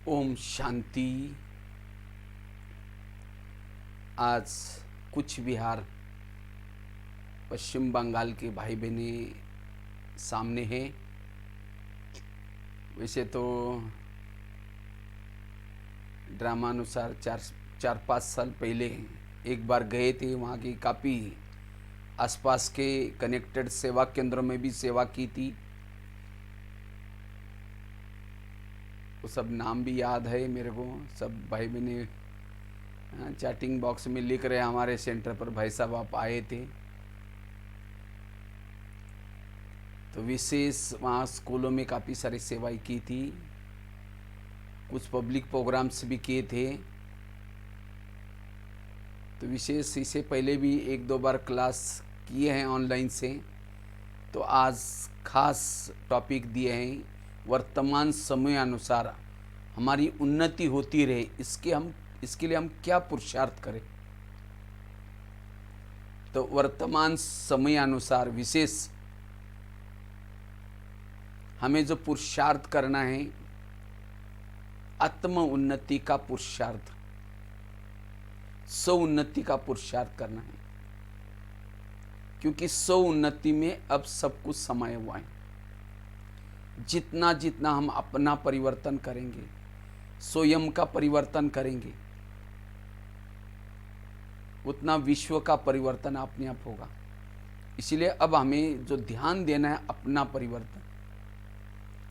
ओम शांति। आज कुछ बिहार पश्चिम बंगाल के भाई बहने सामने हैं। वैसे तो ड्रामा अनुसार चार पाँच साल पहले एक बार गए थे। वहाँ की काफ़ी आसपास के कनेक्टेड सेवा केंद्रों में भी सेवा की थी। वो सब नाम भी याद है मेरे को। सब भाई बहने चैटिंग बॉक्स में लिख रहे हैं, हमारे सेंटर पर भाई साहब आप आए थे। तो विशेष वहाँ स्कूलों में काफ़ी सारी सेवाएं की थी, कुछ पब्लिक प्रोग्राम्स भी किए थे। तो विशेष इससे पहले भी एक दो बार क्लास किए हैं ऑनलाइन से। तो आज खास टॉपिक दिए हैं, वर्तमान समय अनुसार हमारी उन्नति होती रहे इसके लिए हम क्या पुरुषार्थ करें। तो वर्तमान समय अनुसार विशेष हमें जो पुरुषार्थ करना है, आत्म उन्नति का पुरुषार्थ, स्व उन्नति का पुरुषार्थ करना है। क्योंकि स्व उन्नति में अब सब कुछ समाया हुआ है। जितना जितना हम अपना परिवर्तन करेंगे, स्वयं का परिवर्तन करेंगे, उतना विश्व का परिवर्तन अपने आप होगा। इसीलिए अब हमें जो ध्यान देना है, अपना परिवर्तन,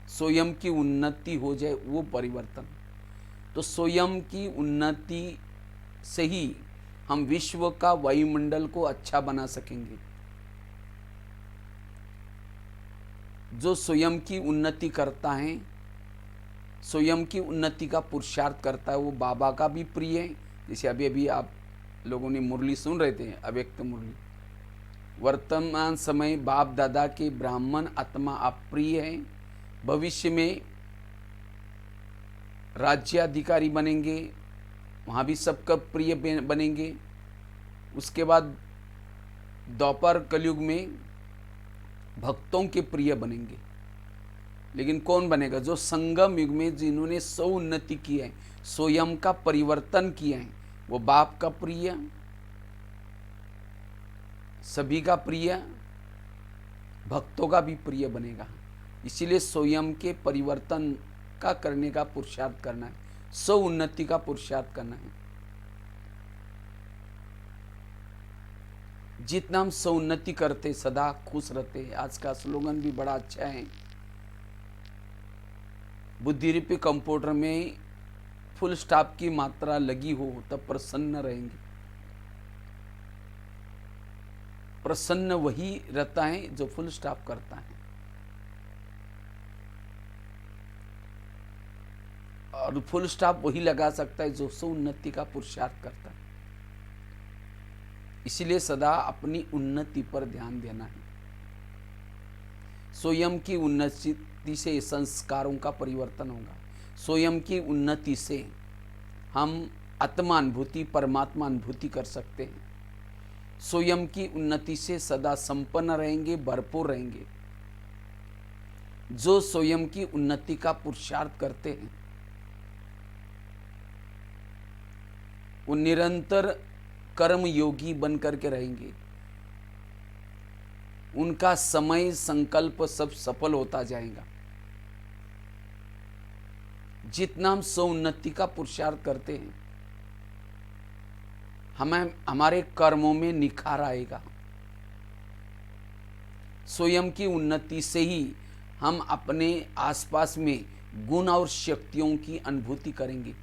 स्वयं की उन्नति हो जाए वो परिवर्तन। तो स्वयं की उन्नति से ही हम विश्व का वायुमंडल को अच्छा बना सकेंगे। जो स्वयं की उन्नति करता है, स्वयं की उन्नति का पुरुषार्थ करता है, वो बाबा का भी प्रिय है। जैसे अभी अभी आप लोगों ने मुरली सुन रहे थे, अव्यक्त मुरली। वर्तमान समय बाप दादा के ब्राह्मण आत्मा आप प्रिय हैं। भविष्य में राज्याधिकारी बनेंगे, वहाँ भी सबका प्रिय बनेंगे। उसके बाद द्वापर कलयुग में भक्तों के प्रिय बनेंगे। लेकिन कौन बनेगा? जो संगम युग में जिन्होंने स्व उन्नति की है, स्वयं का परिवर्तन किया है, वो बाप का प्रिय, सभी का प्रिय, भक्तों का भी प्रिय बनेगा। इसीलिए स्वयं के परिवर्तन का करने का पुरुषार्थ करना है, स्व उन्नति का पुरुषार्थ करना है। जितना हम स्व उन्नति करते सदा खुश रहते। आज का स्लोगन भी बड़ा अच्छा है, बुद्धि रूपी कंप्यूटर में फुल स्टॉप की मात्रा लगी हो तब प्रसन्न रहेंगे। प्रसन्न वही रहता है जो फुल स्टॉप करता है, और फुल स्टॉप वही लगा सकता है जो स्व उन्नति का पुरुषार्थ करता है। इसीलिए सदा अपनी उन्नति पर ध्यान देना है। स्वयं की उन्नति से संस्कारों का परिवर्तन होगा। स्वयं की उन्नति से हम आत्मा अनुभूति, परमात्मा अनुभूति कर सकते हैं। स्वयं की उन्नति से सदा संपन्न रहेंगे, भरपूर रहेंगे। जो स्वयं की उन्नति का पुरुषार्थ करते हैं, वो निरंतर कर्म योगी बन करके रहेंगे। उनका समय संकल्प सब सफल होता जाएगा। जितना हम स्व उन्नति का पुरुषार्थ करते हैं, हमें हमारे कर्मों में निखार आएगा। स्वयं की उन्नति से ही हम अपने आसपास में गुण और शक्तियों की अनुभूति करेंगे।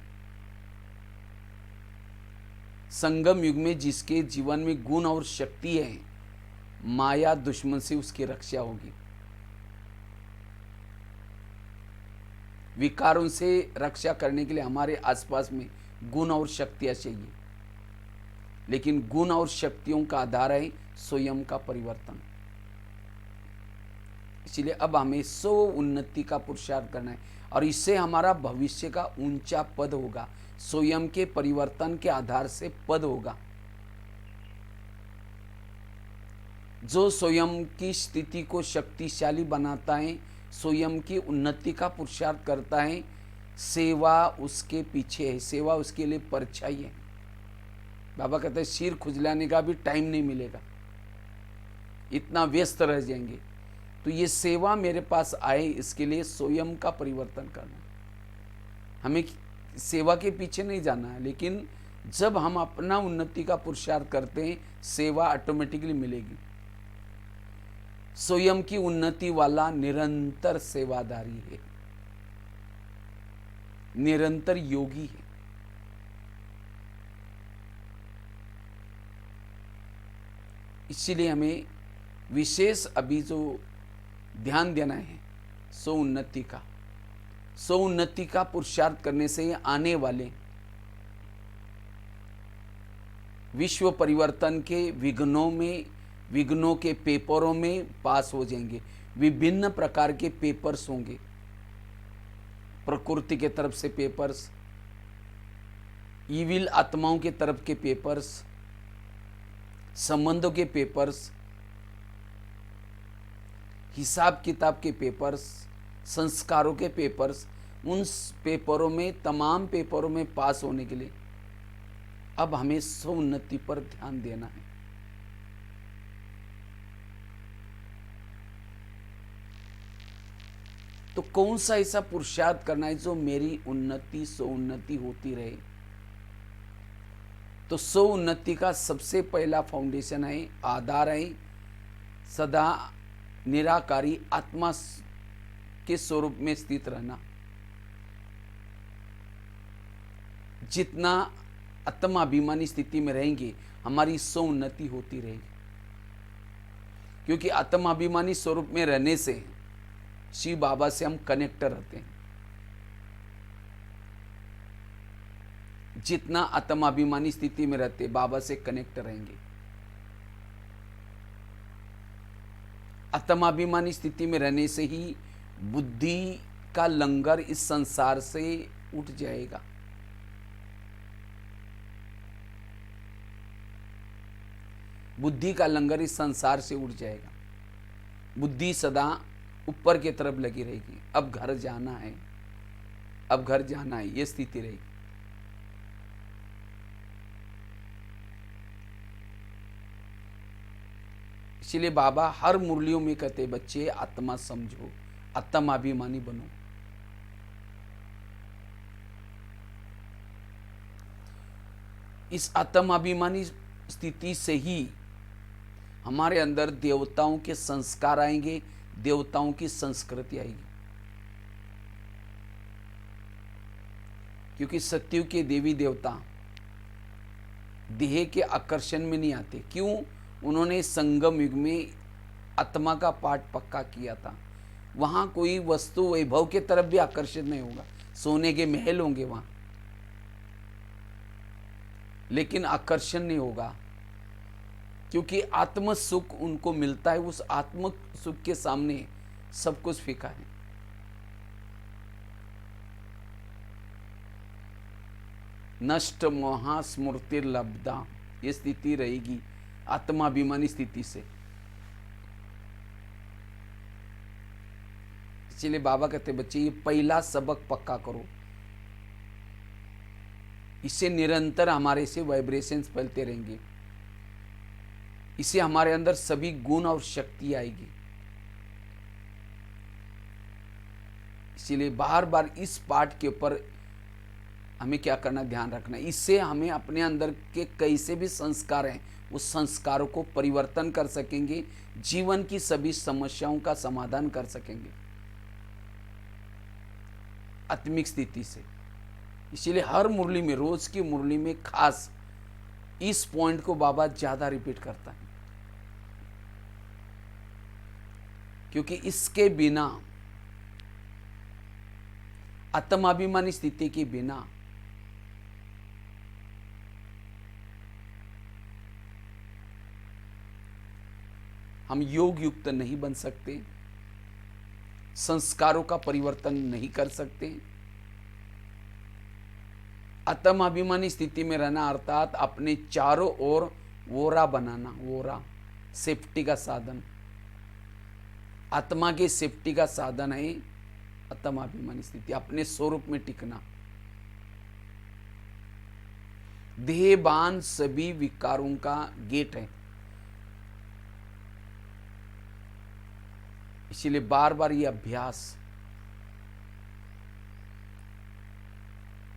संगम युग में जिसके जीवन में गुण और शक्ति है, माया दुश्मन से उसकी रक्षा होगी। विकारों से रक्षा करने के लिए हमारे आसपास में गुण और शक्तियां चाहिए। लेकिन गुण और शक्तियों का आधार है स्वयं का परिवर्तन। इसलिए अब हमें स्व उन्नति का पुरुषार्थ करना है, और इससे हमारा भविष्य का ऊंचा पद होगा। स्वयं के परिवर्तन के आधार से पद होगा। जो स्वयं की स्थिति को शक्तिशाली बनाता है, स्वयं की उन्नति का पुरुषार्थ करता है, सेवा उसके पीछे है, सेवा उसके लिए परछाई है। बाबा कहते हैं सिर खुजलाने का भी टाइम नहीं मिलेगा, इतना व्यस्त रह जाएंगे। तो ये सेवा मेरे पास आए, इसके लिए स्वयं का परिवर्तन करना। हमें सेवा के पीछे नहीं जाना है, लेकिन जब हम अपना उन्नति का पुरुषार्थ करते हैं, सेवा ऑटोमेटिकली मिलेगी। स्वयं की उन्नति वाला निरंतर सेवादारी है, निरंतर योगी है। इसीलिए हमें विशेष अभी जो ध्यान देना है स्व उन्नति का, स्व उन्नति का पुरुषार्थ करने से आने वाले विश्व परिवर्तन के विघ्नों के पेपरों में पास हो जाएंगे। विभिन्न प्रकार के पेपर्स होंगे, प्रकृति के तरफ से पेपर्स, ईविल आत्माओं के तरफ के पेपर्स, संबंधों के पेपर्स, हिसाब किताब के पेपर्स, संस्कारों के पेपर्स। उन पेपरों में, तमाम पेपरों में पास होने के लिए अब हमें स्व उन्नति पर ध्यान देना है। तो कौन सा ऐसा पुरुषार्थ करना है जो मेरी उन्नति, स्व उन्नति होती रहे? तो स्व उन्नति का सबसे पहला फाउंडेशन है, आधार है, सदा निराकारी आत्मा के स्वरूप में स्थित रहना। जितना आत्माभिमानी स्थिति में रहेंगे, हमारी स्व उन्नति होती रहेगी। क्योंकि आत्माभिमानी स्वरूप में रहने से शिव बाबा से हम कनेक्ट रहते हैं। जितना आत्माभिमानी स्थिति में रहते, बाबा से कनेक्ट रहेंगे। आत्माभिमानी स्थिति में रहने से ही बुद्धि का लंगर इस संसार से उठ जाएगा। बुद्धि का लंगर इस संसार से उठ जाएगा। बुद्धि सदा ऊपर की तरफ लगी रहेगी। अब घर जाना है, अब घर जाना है, ये स्थिति रहेगी। इसलिए बाबा हर मुरलियों में कहते, बच्चे आत्मा समझो, आत्माभिमानी बनो। इस आत्माभिमानी स्थिति से ही हमारे अंदर देवताओं के संस्कार आएंगे, देवताओं की संस्कृति आएगी। क्योंकि सत्युग के देवी देवता देह के आकर्षण में नहीं आते। क्यों? उन्होंने संगम युग में आत्मा का पाठ पक्का किया था। वहां कोई वस्तु वैभव के तरफ भी आकर्षित नहीं होगा, सोने के महल होंगे वहां, लेकिन आकर्षण नहीं होगा। क्योंकि आत्म सुख उनको मिलता है। उस आत्म सुख के सामने सब कुछ फीका है। नष्ट मोहा स्मृतिर लब्धा, ये स्थिति रहेगी आत्माभिमानी स्थिति से। इसलिए बाबा कहते, बच्चे ये पहला सबक पक्का करो। इससे निरंतर हमारे से वाइब्रेशंस फैलते रहेंगे। इससे हमारे अंदर सभी गुण और शक्ति आएगी। इसीलिए बार बार इस पाठ के ऊपर हमें क्या करना, ध्यान रखना। इससे हमें अपने अंदर के कैसे भी संस्कार हैं, उस संस्कारों को परिवर्तन कर सकेंगे, जीवन की सभी समस्याओं का समाधान कर सकेंगे आत्मिक स्थिति से। इसीलिए हर मुरली में, रोज की मुरली में खास इस पॉइंट को बाबा ज्यादा रिपीट करता है। क्योंकि इसके बिना, आत्माभिमानी स्थिति के बिना हम योग युक्त नहीं बन सकते, संस्कारों का परिवर्तन नहीं कर सकते। आत्माभिमानी स्थिति में रहना अर्थात अपने चारों ओर वोरा बनाना। वोरा सेफ्टी का साधन, आत्मा के सेफ्टी का साधन है आत्माभिमानी स्थिति, अपने स्वरूप में टिकना। देहबान सभी विकारों का गेट है। इसीलिए बार बार ये अभ्यास,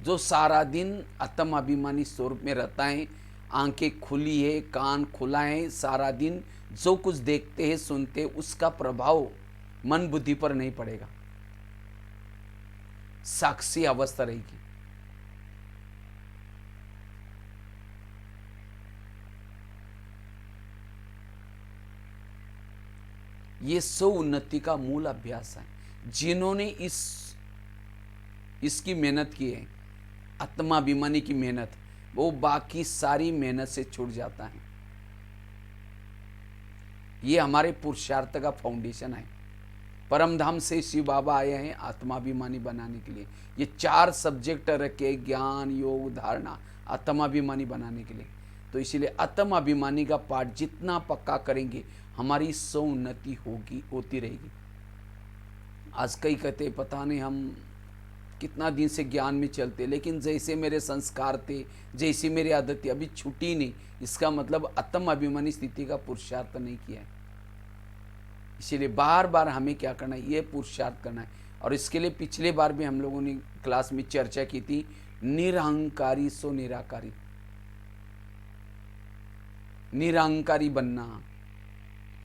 जो सारा दिन आत्माभिमानी स्वरूप में रहता है, आंखें खुली है, कान खुला है, सारा दिन जो कुछ देखते हैं सुनते हैं, उसका प्रभाव मन बुद्धि पर नहीं पड़ेगा, साक्षी अवस्था रहेगी। ये स्व उन्नति का मूल अभ्यास है। जिन्होंने इसकी मेहनत की है, आत्माभिमानी की मेहनत, वो बाकी सारी मेहनत से छूट जाता है। ये हमारे पुरुषार्थ का फाउंडेशन है। परमधाम से शिव बाबा आए हैं आत्माभिमानी बनाने के लिए। ये 4 सब्जेक्ट रखे, ज्ञान, योग, धारणा, आत्माभिमानी बनाने के लिए। तो इसीलिए आत्माभिमानी का पाठ जितना पक्का करेंगे, हमारी स्व उन्नति होती रहेगी। आज कई कहते पता नहीं हम कितना दिन से ज्ञान में चलते, लेकिन जैसे मेरे संस्कार थे, जैसी मेरी आदत थी, अभी छूटी नहीं। इसका मतलब आत्माभिमानी स्थिति का पुरुषार्थ नहीं किया है। इसीलिए बार बार हमें क्या करना है, ये पुरुषार्थ करना है। और इसके लिए पिछले बार भी हम लोगों ने क्लास में चर्चा की थी, निरहंकारी सो निराकारी। निरहंकारी बनना,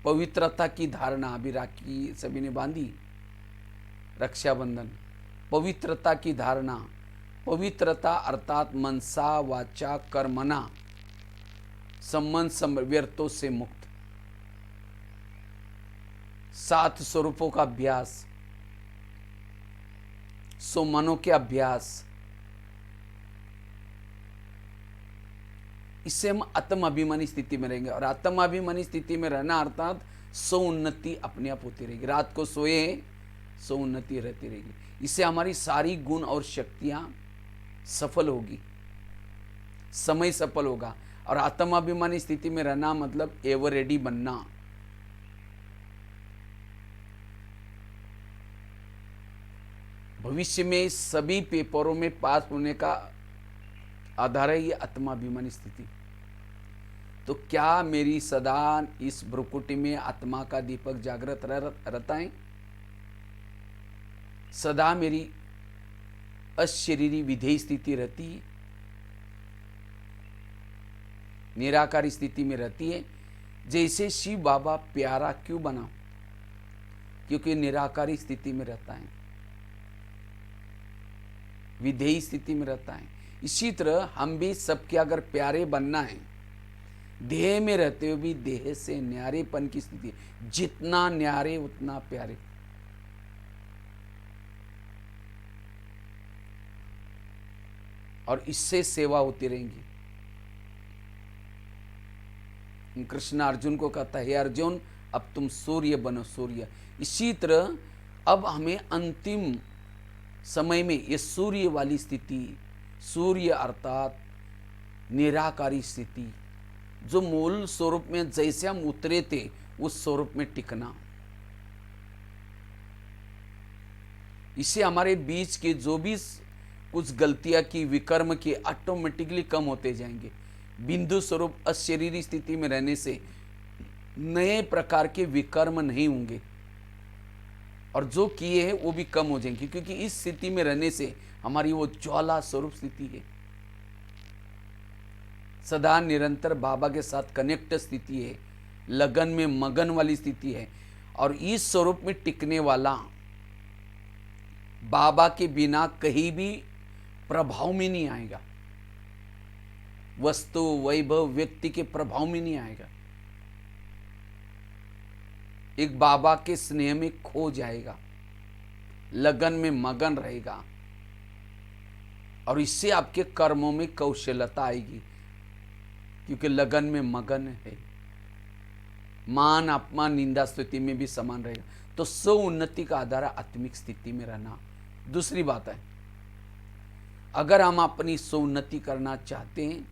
पवित्रता की धारणा। अभी राखी सभी ने बांधी, रक्षाबंधन, पवित्रता की धारणा। पवित्रता अर्थात मनसा वाचा कर्मणा संबंध व्यर्थों से मुक्त। 7 स्वरूपों का अभ्यास, 100 मनों के अभ्यास, इससे हम आत्माभिमानी स्थिति में रहेंगे। और आत्माभिमानी स्थिति में रहना अर्थात स्व उन्नति अपने आप होती रहेगी। रात को सोए, स्व उन्नति रहती रहेगी। इससे हमारी सारी गुण और शक्तियां सफल होगी, समय सफल होगा। और आत्माभिमानी स्थिति में रहना मतलब एवर रेडी बनना। भविष्य में सभी पेपरों में पास होने का आधार है ये आत्माभिमानी स्थिति। तो क्या मेरी सदा इस भ्रुकुटी में आत्मा का दीपक जागृत रहता है? सदा मेरी अशरीरी विधेय स्थिति रहती है, निराकारी स्थिति में रहती है। जैसे शिव बाबा प्यारा क्यों बना? क्योंकि निराकारी स्थिति में रहता है, विधेयी स्थिति में रहता है। इसी तरह हम भी सबके अगर प्यारे बनना है, देह में रहते हुए भी देह से न्यारेपन की स्थिति, जितना न्यारे उतना प्यारे। और इससे सेवा होती रहेंगी। कृष्ण अर्जुन को कहता है, अर्जुन अब तुम सूर्य बनो, सूर्य। इसी तरह अब हमें अंतिम समय में ये सूर्य वाली स्थिति, सूर्य अर्थात निराकारी स्थिति, जो मूल स्वरूप में जैसे हम उतरे थे उस स्वरूप में टिकना। इससे हमारे बीच के जो भी कुछ गलतियां की, विकर्म की, ऑटोमेटिकली कम होते जाएंगे। बिंदु स्वरूप अशरीरी स्थिति में रहने से नए प्रकार के विकर्म नहीं होंगे, और जो किए हैं वो भी कम हो जाएंगे। क्योंकि इस स्थिति में रहने से हमारी वो ज्वाला स्वरूप स्थिति है, सदा निरंतर बाबा के साथ कनेक्ट स्थिति है, लगन में मगन वाली स्थिति है। और इस स्वरूप में टिकने वाला बाबा के बिना कहीं भी प्रभाव में नहीं आएगा, वस्तु वैभव व्यक्ति के प्रभाव में नहीं आएगा। एक बाबा के स्नेह में खो जाएगा, लगन में मगन रहेगा। और इससे आपके कर्मों में कौशलता आएगी, क्योंकि लगन में मगन है। मान अपमान निंदा स्तुति में भी समान रहेगा। तो स्व उन्नति का आधार है आत्मिक स्थिति में रहना। दूसरी बात है, अगर हम अपनी स्व उन्नति करना चाहते हैं,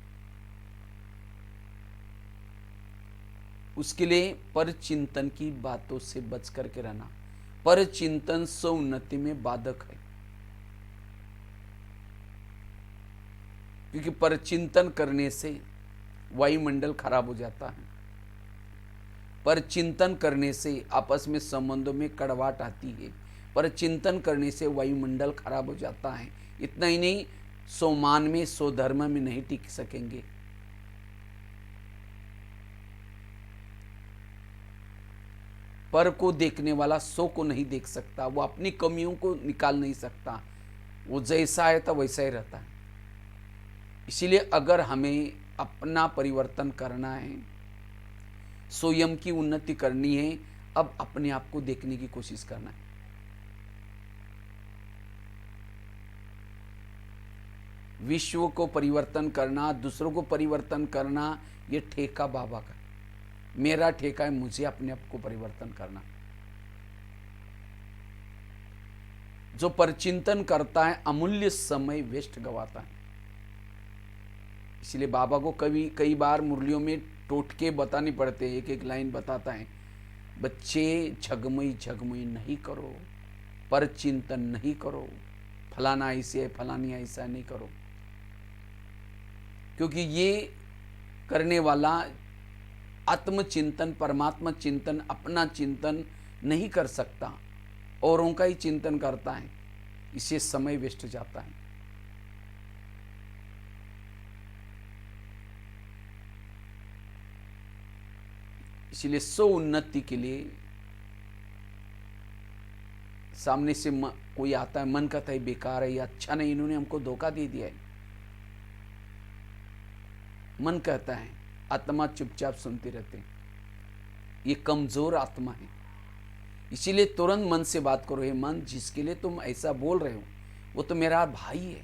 उसके लिए पर चिंतन की बातों से बच करके रहना। पर चिंतन स्व उन्नति में बाधक है, क्योंकि पर चिंतन करने से वायुमंडल खराब हो जाता है। पर चिंतन करने से आपस में संबंधों में कड़वाहट आती है। पर चिंतन करने से वायुमंडल खराब हो जाता है। इतना ही नहीं, सो मान में सो धर्म में नहीं टिक सकेंगे। पर को देखने वाला सो को नहीं देख सकता, वो अपनी कमियों को निकाल नहीं सकता, वो जैसा है तो वैसा ही रहता है। इसीलिए अगर हमें अपना परिवर्तन करना है, स्वयं की उन्नति करनी है, अब अपने आप को देखने की कोशिश करना है। विश्व को परिवर्तन करना, दूसरों को परिवर्तन करना, ये ठेका बाबा का। मेरा ठेका है मुझे अपने आप को परिवर्तन करना। जो परचिंतन करता है अमूल्य समय वेस्ट गवाता है। इसलिए बाबा को कई बार मुरलियों में टोटके बताने पड़ते हैं। एक एक लाइन बताता है, बच्चे झगमई झगमई नहीं करो, पर चिंतन नहीं करो, फलाना ऐसे है फलानी ऐसा नहीं करो, क्योंकि ये करने वाला आत्मचिंतन, परमात्मा चिंतन, अपना चिंतन नहीं कर सकता, औरों का ही चिंतन करता है। इससे समय वेस्ट जाता है। इसलिए स्व उन्नति के लिए सामने से कोई आता है, मन कहता है बेकार है, ये अच्छा नहीं, इन्होंने हमको धोखा दे दिया है। मन कहता है, आत्मा चुपचाप सुनती रहते हैं। ये कमजोर आत्मा है। इसीलिए तुरंत मन से बात करो, हे मन, जिसके लिए तुम ऐसा बोल रहे हो वो तो मेरा भाई है।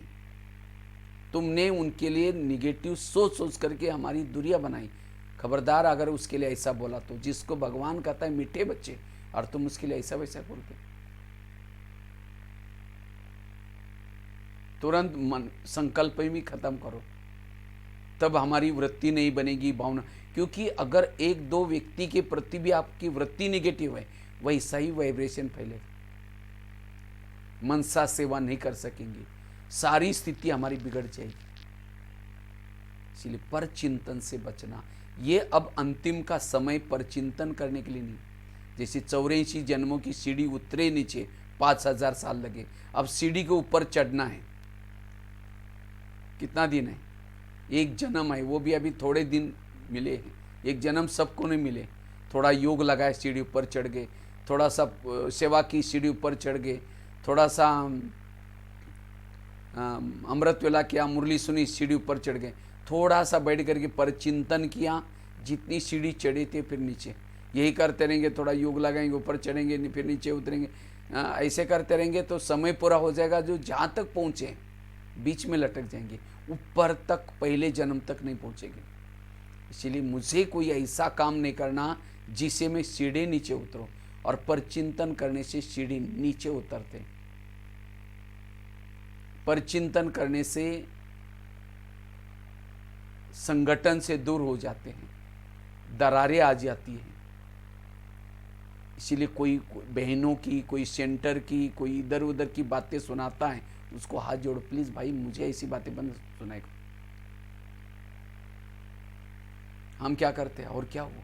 तुमने उनके लिए निगेटिव सोच सोच करके हमारी दूरियां बनाई। खबरदार अगर उसके लिए ऐसा बोला तो, जिसको भगवान कहता है मीठे बच्चे, और तुम उसके लिए ऐसा वैसा बोलते। तुरंत मन संकल्प भी खत्म करो, तब हमारी वृत्ति नहीं बनेगी, भावना। क्योंकि अगर एक दो व्यक्ति के प्रति भी आपकी वृत्ति निगेटिव है, वैसा ही वाइब्रेशन फैलेगा। मनसा सेवा नहीं कर सकेंगे, सारी स्थिति हमारी बिगड़ जाएगी। इसलिए पर चिंतन से बचना। ये अब अंतिम का समय पर चिंतन करने के लिए नहीं। जैसे 84 जन्मों की सीढ़ी उतरे नीचे 5000 साल लगे, अब सीढ़ी के ऊपर चढ़ना है। कितना दिन है? एक जन्म है, वो भी अभी थोड़े दिन मिले हैं। एक जन्म सबको नहीं मिले। थोड़ा योग लगाए, सीढ़ी ऊपर चढ़ गए, थोड़ा सा सेवा की, सीढ़ी ऊपर चढ़ गए, थोड़ा सा अमृत वेला किया, मुरली सुनी, सीढ़ी ऊपर चढ़ गए, थोड़ा सा बैठ करके पर चिंतन किया, जितनी सीढ़ी चढ़े थे फिर नीचे। यही करते रहेंगे, थोड़ा योग लगाएंगे, ऊपर चढ़ेंगे, फिर नीचे उतरेंगे, ऐसे करते रहेंगे तो समय पूरा हो जाएगा। जो जहाँ तक पहुँचे बीच में लटक जाएंगे, ऊपर तक, पहले जन्म तक नहीं पहुँचेंगे। इसीलिए मुझे कोई ऐसा काम नहीं करना जिसे मैं सीढ़ी नीचे उतरूं, और पर चिंतन करने से सीढ़ी नीचे उतरते। पर चिंतन करने से संगठन से दूर हो जाते हैं, दरारें आ जाती हैं। इसीलिए कोई बहनों की, कोई सेंटर की, कोई इधर उधर की बातें सुनाता है, उसको हाथ जोड़, प्लीज भाई मुझे ऐसी बातें बंद सुनाएगा। हम क्या करते हैं, और क्या हुआ,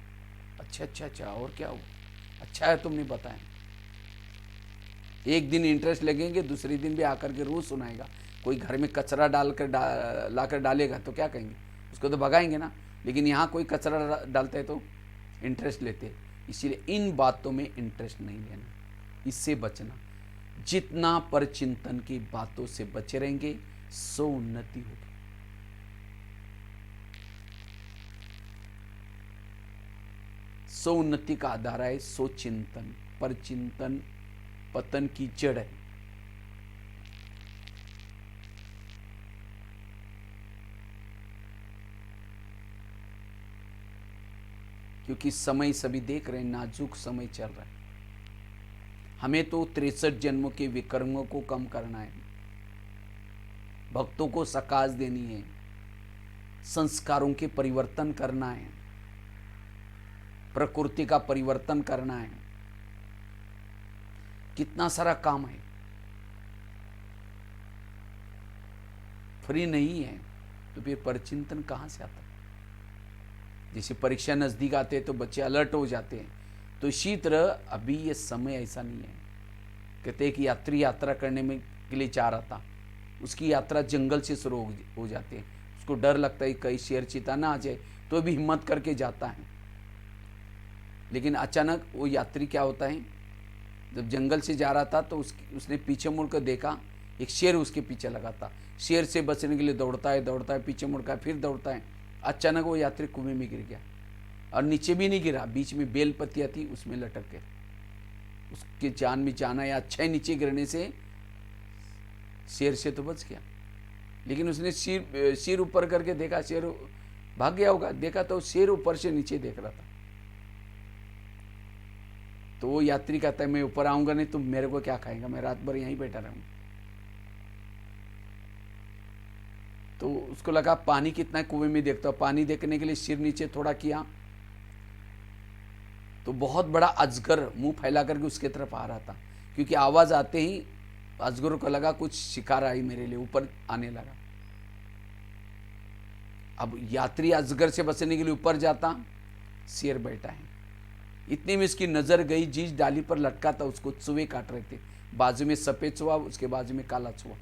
अच्छा अच्छा अच्छा, और क्या हुआ, अच्छा है तुमने बताया। एक दिन इंटरेस्ट लगेंगे, दूसरे दिन भी आकर के रोज सुनाएगा। कोई घर में कचरा लाकर डालेगा तो क्या कहेंगे, उसको तो भगाएंगे ना। लेकिन यहाँ कोई कचरा डालते हैं तो इंटरेस्ट लेते हैं। इसीलिए इन बातों में इंटरेस्ट नहीं लेना, इससे बचना। जितना पर चिंतन की बातों से बचे रहेंगे, सो उन्नति होगी। सो उन्नति का आधार है सो चिंतन। पर चिंतन पतन की जड़ है। क्योंकि समय सभी देख रहे हैं, नाजुक समय चल रहा है। हमें तो 63 जन्मों के विकर्मों को कम करना है, भक्तों को सकाश देनी है, संस्कारों के परिवर्तन करना है, प्रकृति का परिवर्तन करना है। कितना सारा काम है, फ्री नहीं है, तो फिर परचिंतन कहाँ से आता? जैसे परीक्षा नज़दीक आते हैं तो बच्चे अलर्ट हो जाते हैं, तो इसी तरह अभी ये समय ऐसा नहीं है। कहते हैं कि यात्री यात्रा करने में के लिए जा रहा था, उसकी यात्रा जंगल से शुरू हो जाती है, उसको डर लगता है कहीं शेर चीता ना आ जाए, तो भी हिम्मत करके जाता है। लेकिन अचानक वो यात्री क्या होता है, जब जंगल से जा रहा था तो उसने पीछे मुड़कर देखा, एक शेर उसके पीछे लगा था। शेर से बचने के लिए दौड़ता है, पीछे मुड़ता है, फिर दौड़ता है। अचानक वो यात्री कुएं में गिर गया, और नीचे भी नहीं गिरा, बीच में बेल पत्तियाँ थी, उसमें लटक गया। उसके जान में जाना या अच्छा ही नीचे गिरने से शेर से तो बच गया, लेकिन उसने सिर ऊपर करके देखा, शेर भाग गया होगा, देखा तो शेर ऊपर से नीचे देख रहा था। तो वो यात्री कहता है मैं ऊपर आऊंगा नहीं तो मेरे को क्या खाएगा, मैं रात भर यहीं बैठा रहूंगा। तो उसको लगा पानी कितना है, कुएं में देखता हूं। पानी देखने के लिए सिर नीचे थोड़ा किया तो बहुत बड़ा अजगर मुंह फैला करके उसके तरफ आ रहा था, क्योंकि आवाज आते ही अजगर को लगा कुछ शिकार आई मेरे लिए, ऊपर आने लगा। अब यात्री अजगर से बचने के लिए ऊपर जाता, शेर बैठा है। इतनी में इसकी नजर गई, जिस डाली पर लटका था उसको चूहे काट रहे थे, बाजू में सफेद चूहा, उसके बाजू में काला चूहा।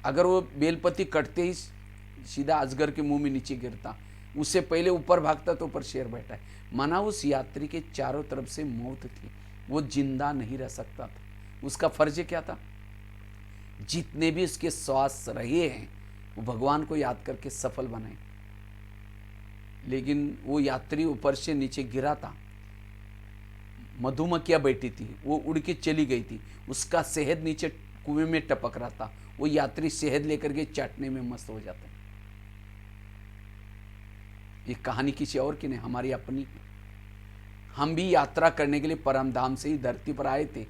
अगर वो बेलपत्ती कटते ही सीधा अजगर के मुंह में नीचे गिरता, उससे पहले ऊपर भागता तो ऊपर शेर बैठा है। माना उस यात्री के चारों तरफ से मौत थी, वो जिंदा नहीं रह सकता था। उसका फर्ज क्या था? जितने भी उसके श्वास रहे हैं वो भगवान को याद करके सफल बनाए। लेकिन वो यात्री ऊपर से नीचे गिरा था, मधुमक्खियां बैठी थी, वो उड़ के चली गई थी, उसका शहद नीचे कुएं में टपक रहा था। वो यात्री शहद लेकर के चाटने में मस्त हो जाता है। ये कहानी किसी और की नहीं, हमारी अपनी है। हम भी यात्रा करने के लिए परम धाम से ही धरती पर आए थे।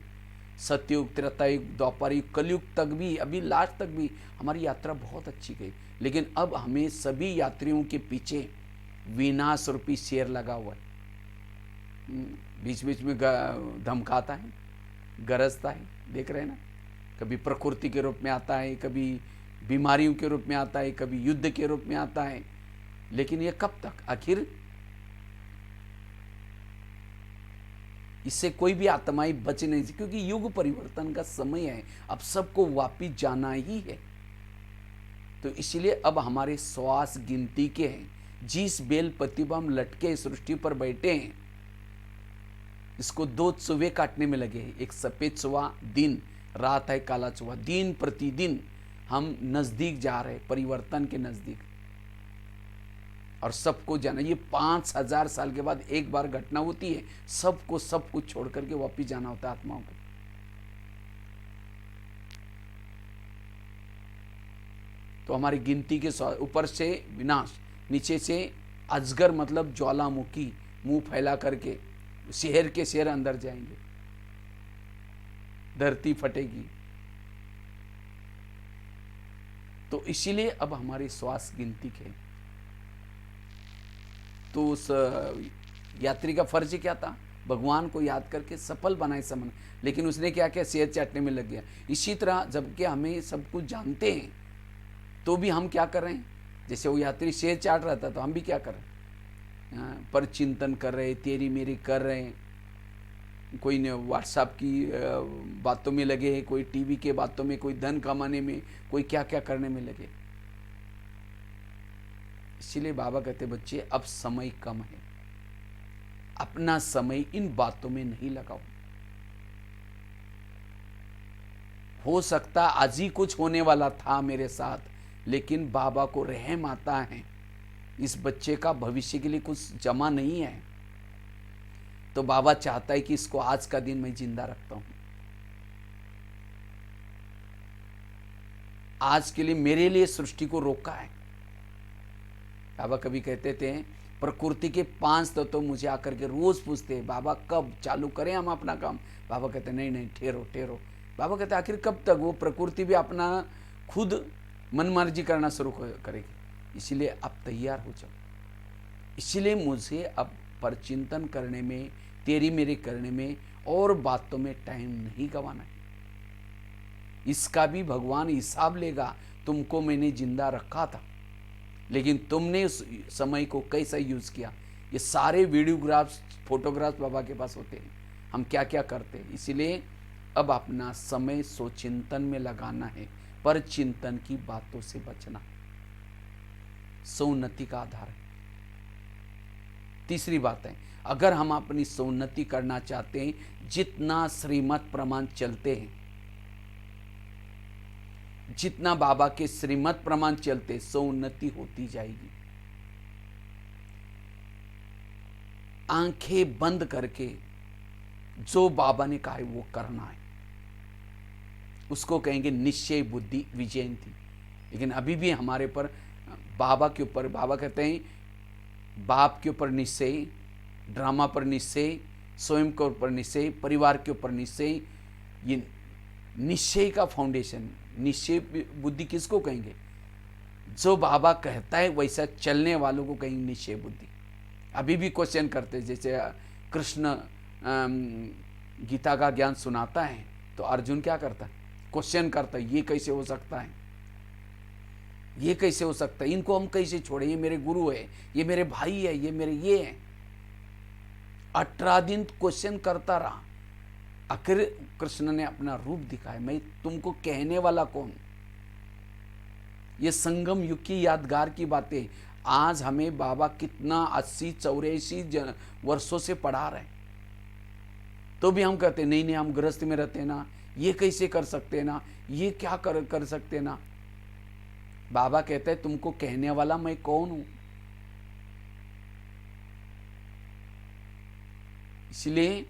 सतयुग, त्रेता युग, द्वापर युग, कलयुग तक भी, अभी लास्ट तक भी हमारी यात्रा बहुत अच्छी गई। लेकिन अब हमें सभी यात्रियों के पीछे विनाश रूपी शेर लगा हुआ है। बीच बीच में धमकाता है, गरजता है, देख रहे हैं ना। कभी प्रकृति के रूप में आता है, कभी बीमारियों के रूप में आता है, कभी युद्ध के रूप में आता है। लेकिन ये कब तक? आखिर इससे कोई भी आत्माएं बच नहीं सकती, क्योंकि युग परिवर्तन का समय है, अब सबको वापिस जाना ही है। तो इसलिए अब हमारे श्वास गिनती के हैं। जिस बेल पत्ती पर हम लटके सृष्टि पर बैठे हैं, इसको दो चूहे काटने में लगे हैं। एक सफेद चूहा दिन रात है, काला चूहा दिन प्रतिदिन। हम नजदीक जा रहे, परिवर्तन के नजदीक। और सबको जाना, ये 5000 साल के बाद एक बार घटना होती है। सबको सब कुछ छोड़ करके वापिस जाना होता है आत्माओं को। तो हमारी गिनती के ऊपर से विनाश, नीचे से अजगर मतलब ज्वालामुखी मुंह फैला करके शहर के शहर अंदर जाएंगे, धरती फटेगी। तो इसीलिए अब हमारी श्वास गिनती के। तो उस यात्री का फर्ज क्या था? भगवान को याद करके सफल बनाए समन। लेकिन उसने क्या किया? शेर चाटने में लग गया। इसी तरह जबकि हमें सब कुछ जानते हैं तो भी हम क्या कर रहे हैं? जैसे वो यात्री शेर चाट रहा था तो हम भी क्या कर रहे हैं? पर चिंतन कर रहे, तेरी मेरी कर रहे हैं। कोई ने व्हाट्सएप की बातों में लगे, कोई टीवी के बातों में, कोई धन कमाने में, कोई क्या क्या करने में लगे। इसीलिए बाबा कहते बच्चे अब समय कम है, अपना समय इन बातों में नहीं लगाओ। हो सकता आज ही कुछ होने वाला था मेरे साथ, लेकिन बाबा को रहम आता है, इस बच्चे का भविष्य के लिए कुछ जमा नहीं है, तो बाबा चाहता है कि इसको आज का दिन मैं जिंदा रखता हूं। आज के लिए मेरे लिए सृष्टि को रोका है। बाबा कभी कहते थे प्रकृति के 5 तत्व मुझे आकर के रोज पूछते हैं, बाबा कब चालू करें हम अपना काम? बाबा कहते नहीं नहीं, ठहरो ठहरो। बाबा कहते आखिर कब तक? वो प्रकृति भी अपना खुद मनमर्जी करना शुरू करेगी। इसीलिए अब तैयार हो जाओ। इसीलिए मुझे अब परचिंतन करने में, तेरी मेरी करने में और बातों में टाइम नहीं गंवाना है। इसका भी भगवान हिसाब लेगा। तुमको मैंने जिंदा रखा था, लेकिन तुमने उस समय को कैसा यूज किया। ये सारे वीडियोग्राफ्स, फोटोग्राफ्स बाबा के पास होते हैं, हम क्या क्या करते हैं। इसीलिए अब अपना समय सोचिंतन में लगाना है, पर चिंतन की बातों से बचना सौन्नति का आधार है। तीसरी बात है, अगर हम अपनी सौन्नति करना चाहते हैं, जितना श्रीमत प्रमाण चलते हैं, जितना बाबा के श्रीमत प्रमाण चलते, सौन्नति होती जाएगी। आंखें बंद करके जो बाबा ने कहा है वो करना है, उसको कहेंगे निश्चय बुद्धि विजयंती। लेकिन अभी भी हमारे पर बाबा के ऊपर, बाबा कहते हैं बाप के ऊपर निश्चय, ड्रामा पर निश्चय, स्वयं के ऊपर निश्चय, परिवार के ऊपर निश्चय। ये निश्चय का फाउंडेशन, निश्चय बुद्धि किसको कहेंगे? जो बाबा कहता है वैसा चलने वालों को कहेंगे निश्चय बुद्धि। अभी भी क्वेश्चन करते, जैसे कृष्ण गीता का ज्ञान सुनाता है तो अर्जुन क्या करता है? क्वेश्चन करता है, ये कैसे हो सकता है, ये कैसे हो सकता है, इनको हम कैसे छोड़े, ये मेरे गुरु है, ये मेरे भाई है, ये मेरे ये है। 18 दिन क्वेश्चन करता रहा, आखिर कृष्ण ने अपना रूप दिखाया, मैं तुमको कहने वाला कौन। ये संगम युग की यादगार की बातें आज हमें बाबा कितना 80-84 वर्षों से पढ़ा रहे हैं, तो भी हम कहते नहीं नहीं, हम गृहस्थ में रहते ना, ये कैसे कर सकते ना, ये क्या कर सकते ना। बाबा कहते हैं तुमको कहने वाला मैं कौन हूं। इसलिए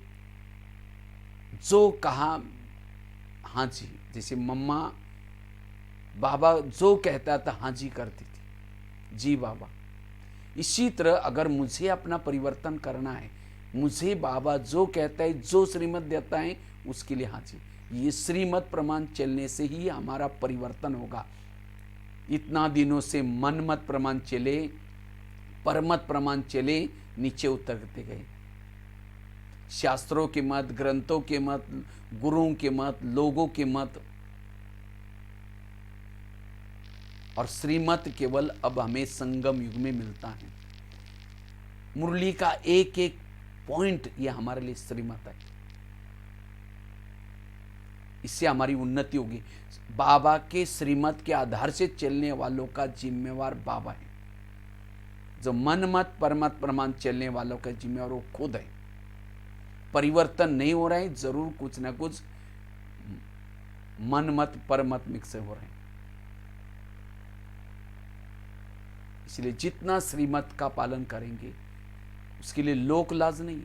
जो कहा हाँ जी, जैसे मम्मा बाबा जो कहता था हाँ जी करती थी, जी बाबा। इसी तरह अगर मुझे अपना परिवर्तन करना है, मुझे बाबा जो कहता है, जो श्रीमत देता है, उसके लिए हाँ जी। ये श्रीमत प्रमाण चलने से ही हमारा परिवर्तन होगा। इतना दिनों से मनमत प्रमाण चले, परमत प्रमाण चले, नीचे उतरते गए। शास्त्रों के मत, ग्रंथों के मत, गुरुओं के मत, लोगों के मत, और श्रीमत केवल अब हमें संगम युग में मिलता है। मुरली का एक एक पॉइंट ये हमारे लिए श्रीमत है। इससे हमारी उन्नति होगी। बाबा के श्रीमत के आधार से चलने वालों का जिम्मेवार बाबा है। जो मन मत परमत प्रमाण चलने वालों का जिम्मेवार वो खुद है। परिवर्तन नहीं हो रहा है, जरूर कुछ ना कुछ मन मत परमत मिक्स हो रहे हैं। इसलिए जितना श्रीमत का पालन करेंगे, उसके लिए लोक लाज नहीं।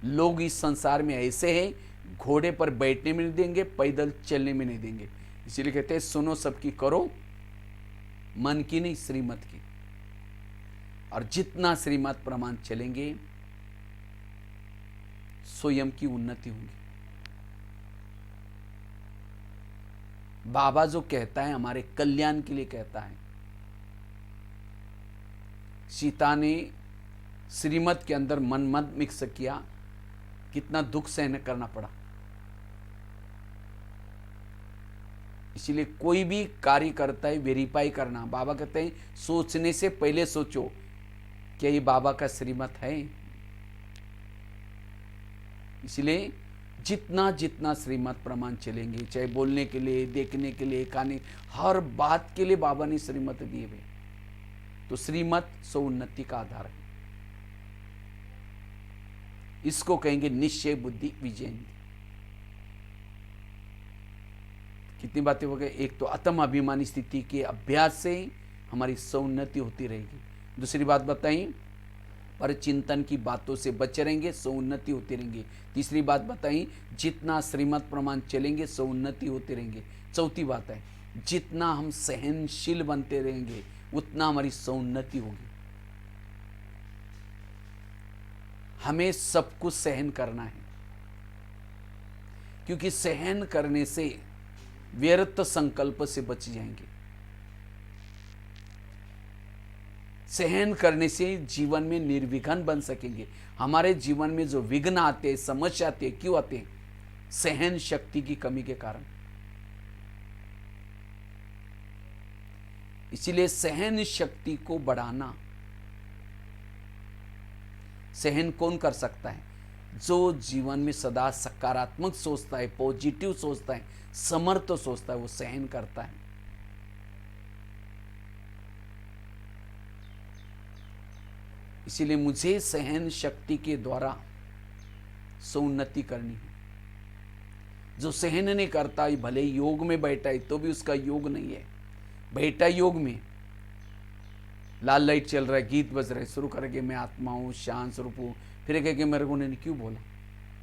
लोग इस संसार में ऐसे हैं, घोड़े पर बैठने में नहीं देंगे, पैदल चलने में नहीं देंगे। इसीलिए कहते हैं सुनो सबकी, करो मन की नहीं श्रीमत की। और जितना श्रीमत प्रमाण चलेंगे, स्वयं की उन्नति होगी। बाबा जो कहता है हमारे कल्याण के लिए कहता है। सीता ने श्रीमत के अंदर मन मत मिक्स किया, कितना दुख सहन करना पड़ा। इसीलिए कोई भी कार्य करता है वेरीफाई करना। बाबा कहते हैं सोचने से पहले सोचो, क्या ये बाबा का श्रीमत है। इसलिए जितना जितना श्रीमत प्रमाण चलेंगे, चाहे बोलने के लिए, देखने के लिए, खाने, हर बात के लिए बाबा ने श्रीमत दिए हुए। तो श्रीमत सो उन्नति का आधार है। इसको कहेंगे निश्चय बुद्धि विजयंती। कितनी बातें हो गई। एक तो आत्म अभिमानी स्थिति के अभ्यास से हमारी सौन्नति होती रहेगी। दूसरी बात बताई, पर चिंतन की बातों से बचे रहेंगे, सौन्नति होती रहेंगी। तीसरी बात बताई, जितना श्रीमत प्रमाण चलेंगे, सौन्नति होते रहेंगे। चौथी बात है, जितना हम सहनशील बनते रहेंगे, उतना हमारी सौन्नति होगी। हमें सब कुछ सहन करना है, क्योंकि सहन करने से व्यर्थ संकल्प से बच जाएंगे। सहन करने से जीवन में निर्विघ्न बन सकेंगे। हमारे जीवन में जो विघ्न आते हैं, समस्या आते हैं, क्यों आते हैं? सहन शक्ति की कमी के कारण। इसीलिए सहन शक्ति को बढ़ाना, सहन कौन कर सकता है? जो जीवन में सदा सकारात्मक सोचता है, पॉजिटिव सोचता है, समर्थ सोचता है, वो सहन करता है। इसीलिए मुझे सहन शक्ति के द्वारा सौन्नति करनी है। जो सहन नहीं करता, भले योग में बैठा है तो भी उसका योग नहीं है। बैठा योग में, लाल लाइट चल रहा है, गीत बज रहा है, शुरू करेंगे मैं आत्मा हूँ, शांत स्वरूप हूँ, फिर कहेंगे मेरे को उन्होंने क्यों बोला,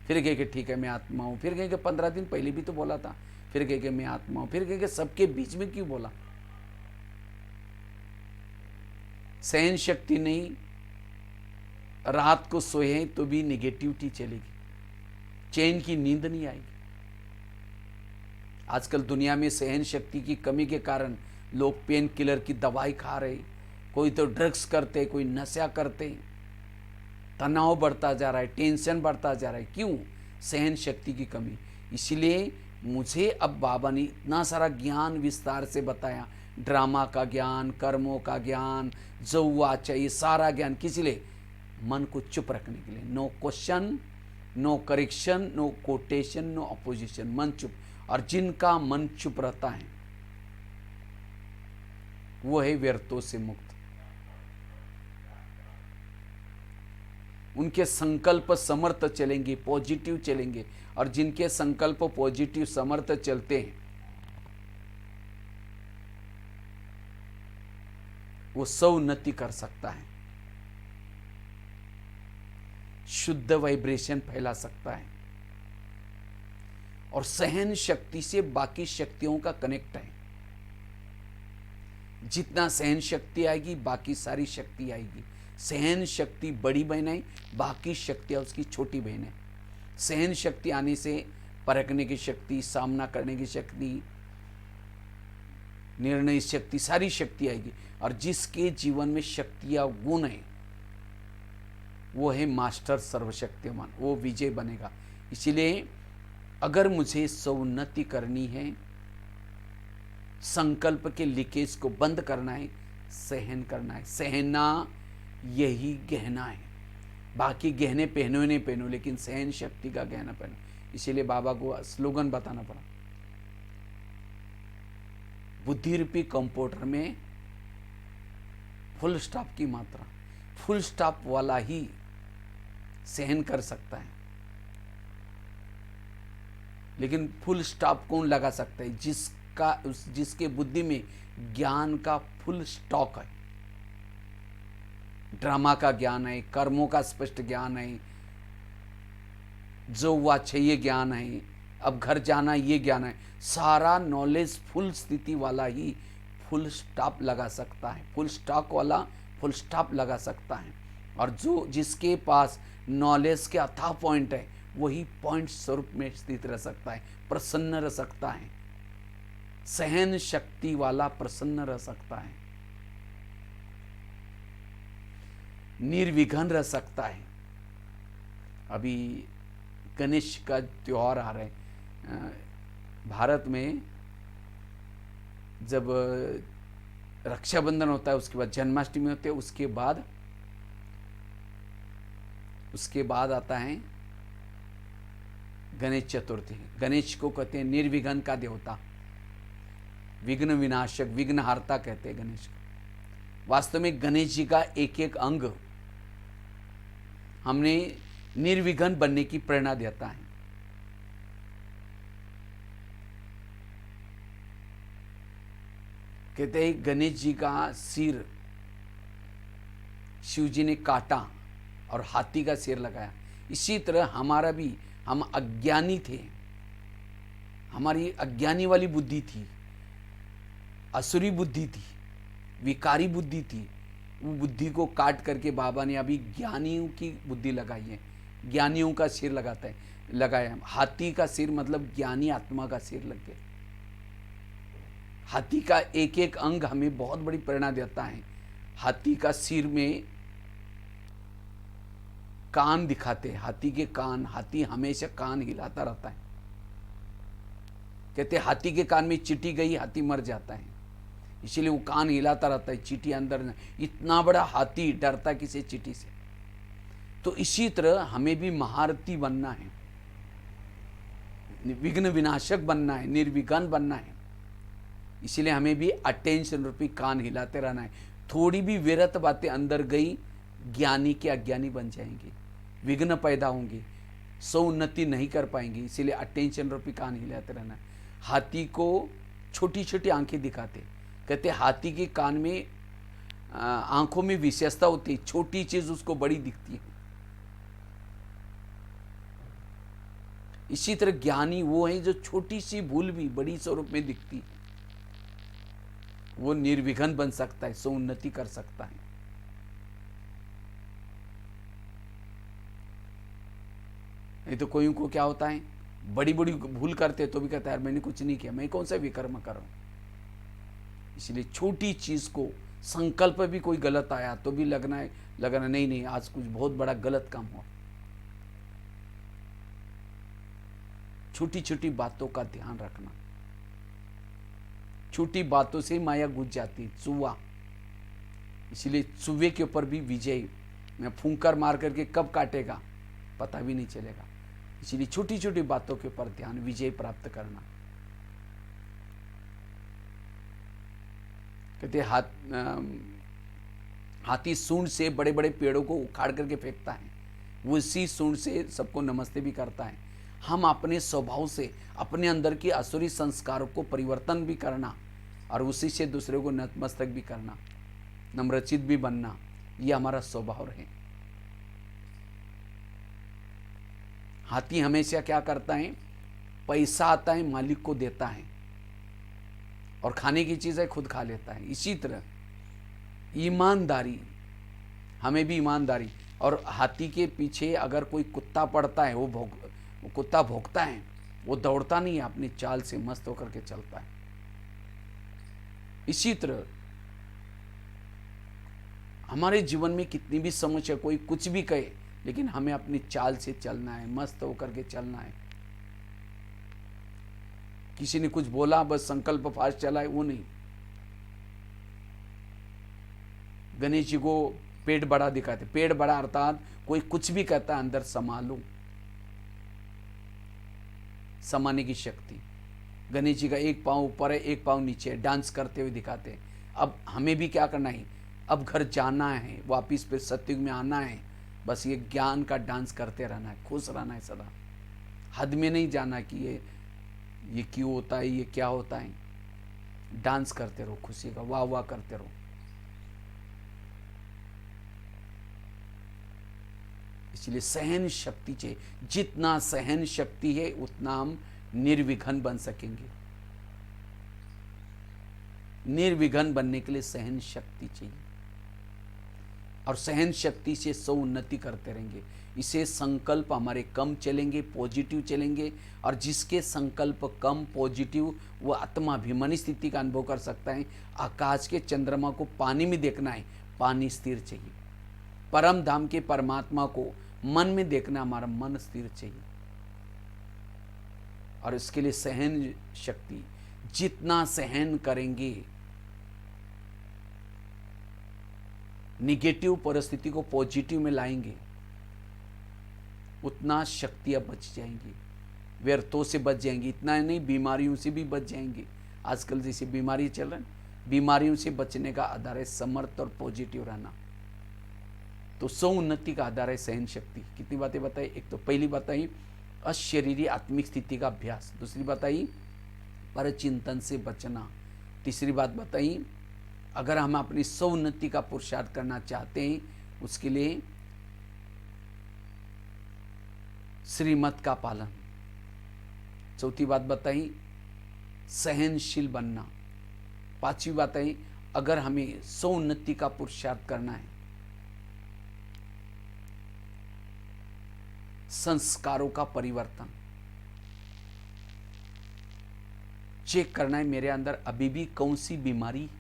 फिर कहेंगे ठीक है मैं आत्मा हूँ, फिर कहेंगे 15 दिन पहले भी तो बोला था, फिर कहेंगे मैं आत्मा हूँ, फिर कहेंगे सबके बीच में क्यों बोला। सहन शक्ति नहीं, रात को सोए तो भी निगेटिविटी चलेगी, चैन की नींद नहीं आएगी। आजकल दुनिया में सहन शक्ति की कमी के कारण लोग पेन किलर की दवाई खा रहे, कोई तो ड्रग्स करते, कोई नशा करते, तनाव बढ़ता जा रहा है, टेंशन बढ़ता जा रहा है। क्यों? सहन शक्ति की कमी। इसलिए मुझे अब बाबा ने इतना सारा ज्ञान विस्तार से बताया, ड्रामा का ज्ञान, कर्मों का ज्ञान, जो हुआ चाहिए सारा ज्ञान, किस लिए? मन को चुप रखने के लिए। No question, no correction, no quotation, no opposition, मन चुप। और जिनका मन चुप रहता है वो है व्यर्थों से मुक्त। उनके संकल्प समर्थ चलेंगे, पॉजिटिव चलेंगे। और जिनके संकल्प पॉजिटिव समर्थ चलते हैं वो सौन्नति कर सकता है, शुद्ध वाइब्रेशन फैला सकता है। और सहन शक्ति से बाकी शक्तियों का कनेक्ट है। जितना सहन शक्ति आएगी बाकी सारी शक्ति आएगी। सहन शक्ति बड़ी बहन है, बाकी शक्तियां उसकी छोटी बहन है। सहन शक्ति आने से परखने की शक्ति, सामना करने की शक्ति, निर्णय शक्ति, सारी शक्ति आएगी। और जिसके जीवन में शक्तियां गुण है वो है मास्टर सर्वशक्तिमान, वो विजय बनेगा। इसीलिए अगर मुझे सौन्नति करनी है, संकल्प के लीकेज को बंद करना है, सहन करना है। सहना यही गहना है। बाकी गहने पहनो नहीं पहनो, लेकिन सहन शक्ति का गहना पहनो। इसीलिए बाबा को स्लोगन बताना पड़ा, बुद्धि रूपी कंप्यूटर में फुल स्टॉप की मात्रा, फुल स्टॉप वाला ही सहन कर सकता है। लेकिन फुल स्टॉप कौन लगा सकता है? जिसके बुद्धि में ज्ञान का फुल स्टॉक है, ड्रामा का ज्ञान है, कर्मों का स्पष्ट ज्ञान है, जो हुआ चाहिए ज्ञान है, अब घर जाना ये ज्ञान है, सारा नॉलेज फुल स्थिति वाला ही फुल स्टॉप लगा सकता है। फुल स्टॉक वाला फुल स्टॉप लगा सकता है। और जिसके पास नॉलेज के अथाह पॉइंट है वही पॉइंट स्वरूप में स्थित रह सकता है, प्रसन्न रह सकता है। सहन शक्ति वाला प्रसन्न रह सकता है, निर्विघ्न रह सकता है। अभी गणेश का त्योहार आ रहा है। भारत में जब रक्षाबंधन होता है, उसके बाद जन्माष्टमी होती है, उसके बाद आता है गणेश चतुर्थी। गणेश को कहते हैं निर्विघ्न का देवता, विघ्न विनाशक, विघ्नहारता कहते हैं गणेश को। वास्तव में गणेश जी का एक एक अंग हमने निर्विघ्न बनने की प्रेरणा देता है। कहते हैं गणेश जी का सिर शिव जी ने काटा और हाथी का सिर लगाया। इसी तरह हमारा भी, हम अज्ञानी थे, हमारी अज्ञानी वाली बुद्धि थी, असुरी बुद्धि थी, विकारी बुद्धि थी। वो बुद्धि को काट करके बाबा ने अभी ज्ञानियों की बुद्धि लगाई है, ज्ञानियों का सिर लगाया। हाथी का सिर मतलब ज्ञानी आत्मा का सिर लग गया। हाथी का एक एक अंग हमें बहुत बड़ी प्रेरणा देता है। हाथी का सिर में कान दिखाते हैं, हाथी के कान, हाथी हमेशा कान हिलाता रहता है। कहते हाथी के कान में चींटी गई, हाथी मर जाता है, इसीलिए वो कान हिलाता रहता है, चींटी अंदर न, इतना बड़ा हाथी डरता किसी चींटी से। तो इसी तरह हमें भी महारथी बनना है, विघ्न विनाशक बनना है, निर्विघ्न बनना है। इसीलिए हमें भी अटेंशन रूपी कान हिलाते रहना है। थोड़ी भी व्यर्थ बातें अंदर गई, ज्ञानी के अज्ञानी बन जाएंगे, विघ्न पैदा होंगे, उन्नति नहीं कर पाएंगे। इसीलिए अटेंशन रूपी कान हिलाते रहना है। हाथी को छोटी छोटी आंखें दिखाते, कहते हाथी के कान में आंखों में विशेषता होती है, छोटी चीज उसको बड़ी दिखती है। इसी तरह ज्ञानी वो है जो छोटी सी भूल भी बड़ी स्वरूप में दिखती है, वो निर्विघ्न बन सकता है, उन्नति कर सकता है। नहीं तो कोई को क्या होता है, बड़ी बड़ी भूल करते तो भी कहता है यार मैंने कुछ नहीं किया, मैं कौन सा विकर्म कर रहा हूं। इसलिए छोटी चीज को, संकल्प भी कोई गलत आया तो भी लगना नहीं आज कुछ बहुत बड़ा गलत काम हुआ। छोटी छोटी बातों का ध्यान रखना, छोटी बातों से माया घुस जाती, चूहा। इसलिए चूहे के ऊपर भी विजय मैं फूंकर मार करके कब काटेगा पता भी नहीं चलेगा। इसलिए छोटी छोटी बातों के ऊपर ध्यान, विजय प्राप्त करना। कहते हाथी सूंड से बड़े बड़े पेड़ों को उखाड़ करके फेंकता है, वो इसी सूंड से सबको नमस्ते भी करता है। हम अपने स्वभाव से अपने अंदर की असुरी संस्कारों को परिवर्तन भी करना और उसी से दूसरे को नतमस्तक भी करना, नम्रचित भी बनना, ये हमारा स्वभाव है। हाथी हमेशा क्या करता है, पैसा आता है मालिक को देता है और खाने की चीज़ें खुद खा लेता है। इसी तरह ईमानदारी, हमें भी ईमानदारी। और हाथी के पीछे अगर कोई कुत्ता पड़ता है, वो कुत्ता भौंकता है, वो दौड़ता नहीं है, अपनी चाल से मस्त होकर के चलता है। इसी तरह हमारे जीवन में कितनी भी समस्या, कोई कुछ भी कहे, लेकिन हमें अपनी चाल से चलना है, मस्त होकर के चलना है। किसी ने कुछ बोला बस संकल्प फास्ट चला है, वो नहीं। गणेश जी को पेट बड़ा दिखाते, पेट बड़ा अर्थात कोई कुछ भी कहता है अंदर संभालो, समाने की शक्ति। गणेश जी का एक पांव ऊपर है, एक पांव नीचे है, डांस करते हुए दिखाते। अब हमें भी क्या करना है, अब घर जाना है, वापिस फिर सत्युग में आना है, बस ये ज्ञान का डांस करते रहना है, खुश रहना है सदा। हद में नहीं जाना कि ये क्यों होता है, ये क्या होता है। डांस करते रहो, खुशी का वाह वाह करते रहो। इसलिए सहन शक्ति चाहिए, जितना सहन शक्ति है उतना हम निर्विघ्न बन सकेंगे। निर्विघ्न बनने के लिए सहन शक्ति चाहिए, और सहन शक्ति से उन्नति करते रहेंगे। इसे संकल्प हमारे कम चलेंगे, पॉजिटिव चलेंगे, और जिसके संकल्प कम पॉजिटिव, वो आत्माभिमानी स्थिति का अनुभव कर सकता है। आकाश के चंद्रमा को पानी में देखना है, पानी स्थिर चाहिए। परम धाम के परमात्मा को मन में देखना, हमारा मन स्थिर चाहिए। और इसके लिए सहन शक्ति, जितना सहन करेंगे, निगेटिव परिस्थिति को पॉजिटिव में लाएंगे, उतना शक्तियां बच जाएंगी, व्यर्थों से बच जाएंगी। इतना नहीं, बीमारियों से भी बच जाएंगे। आजकल जैसे बीमारी चल रही, बीमारियों से बचने का आधार है समर्थ और पॉजिटिव रहना। तो उन्नति का आधार है सहन शक्ति। कितनी बातें बताई, एक तो पहली बताई अशरीरी आत्मिक स्थिति का अभ्यास, दूसरी बताई पर चिंतन से बचना, तीसरी बात बताई अगर हम अपनी उन्नति का पुरुषार्थ करना चाहते हैं, उसके लिए श्रीमत का पालन, चौथी बात बताई सहनशील बनना, पांचवी बात आई अगर हमें उन्नति का पुरुषार्थ करना है, संस्कारों का परिवर्तन, चेक करना है मेरे अंदर अभी भी कौन सी बीमारी है।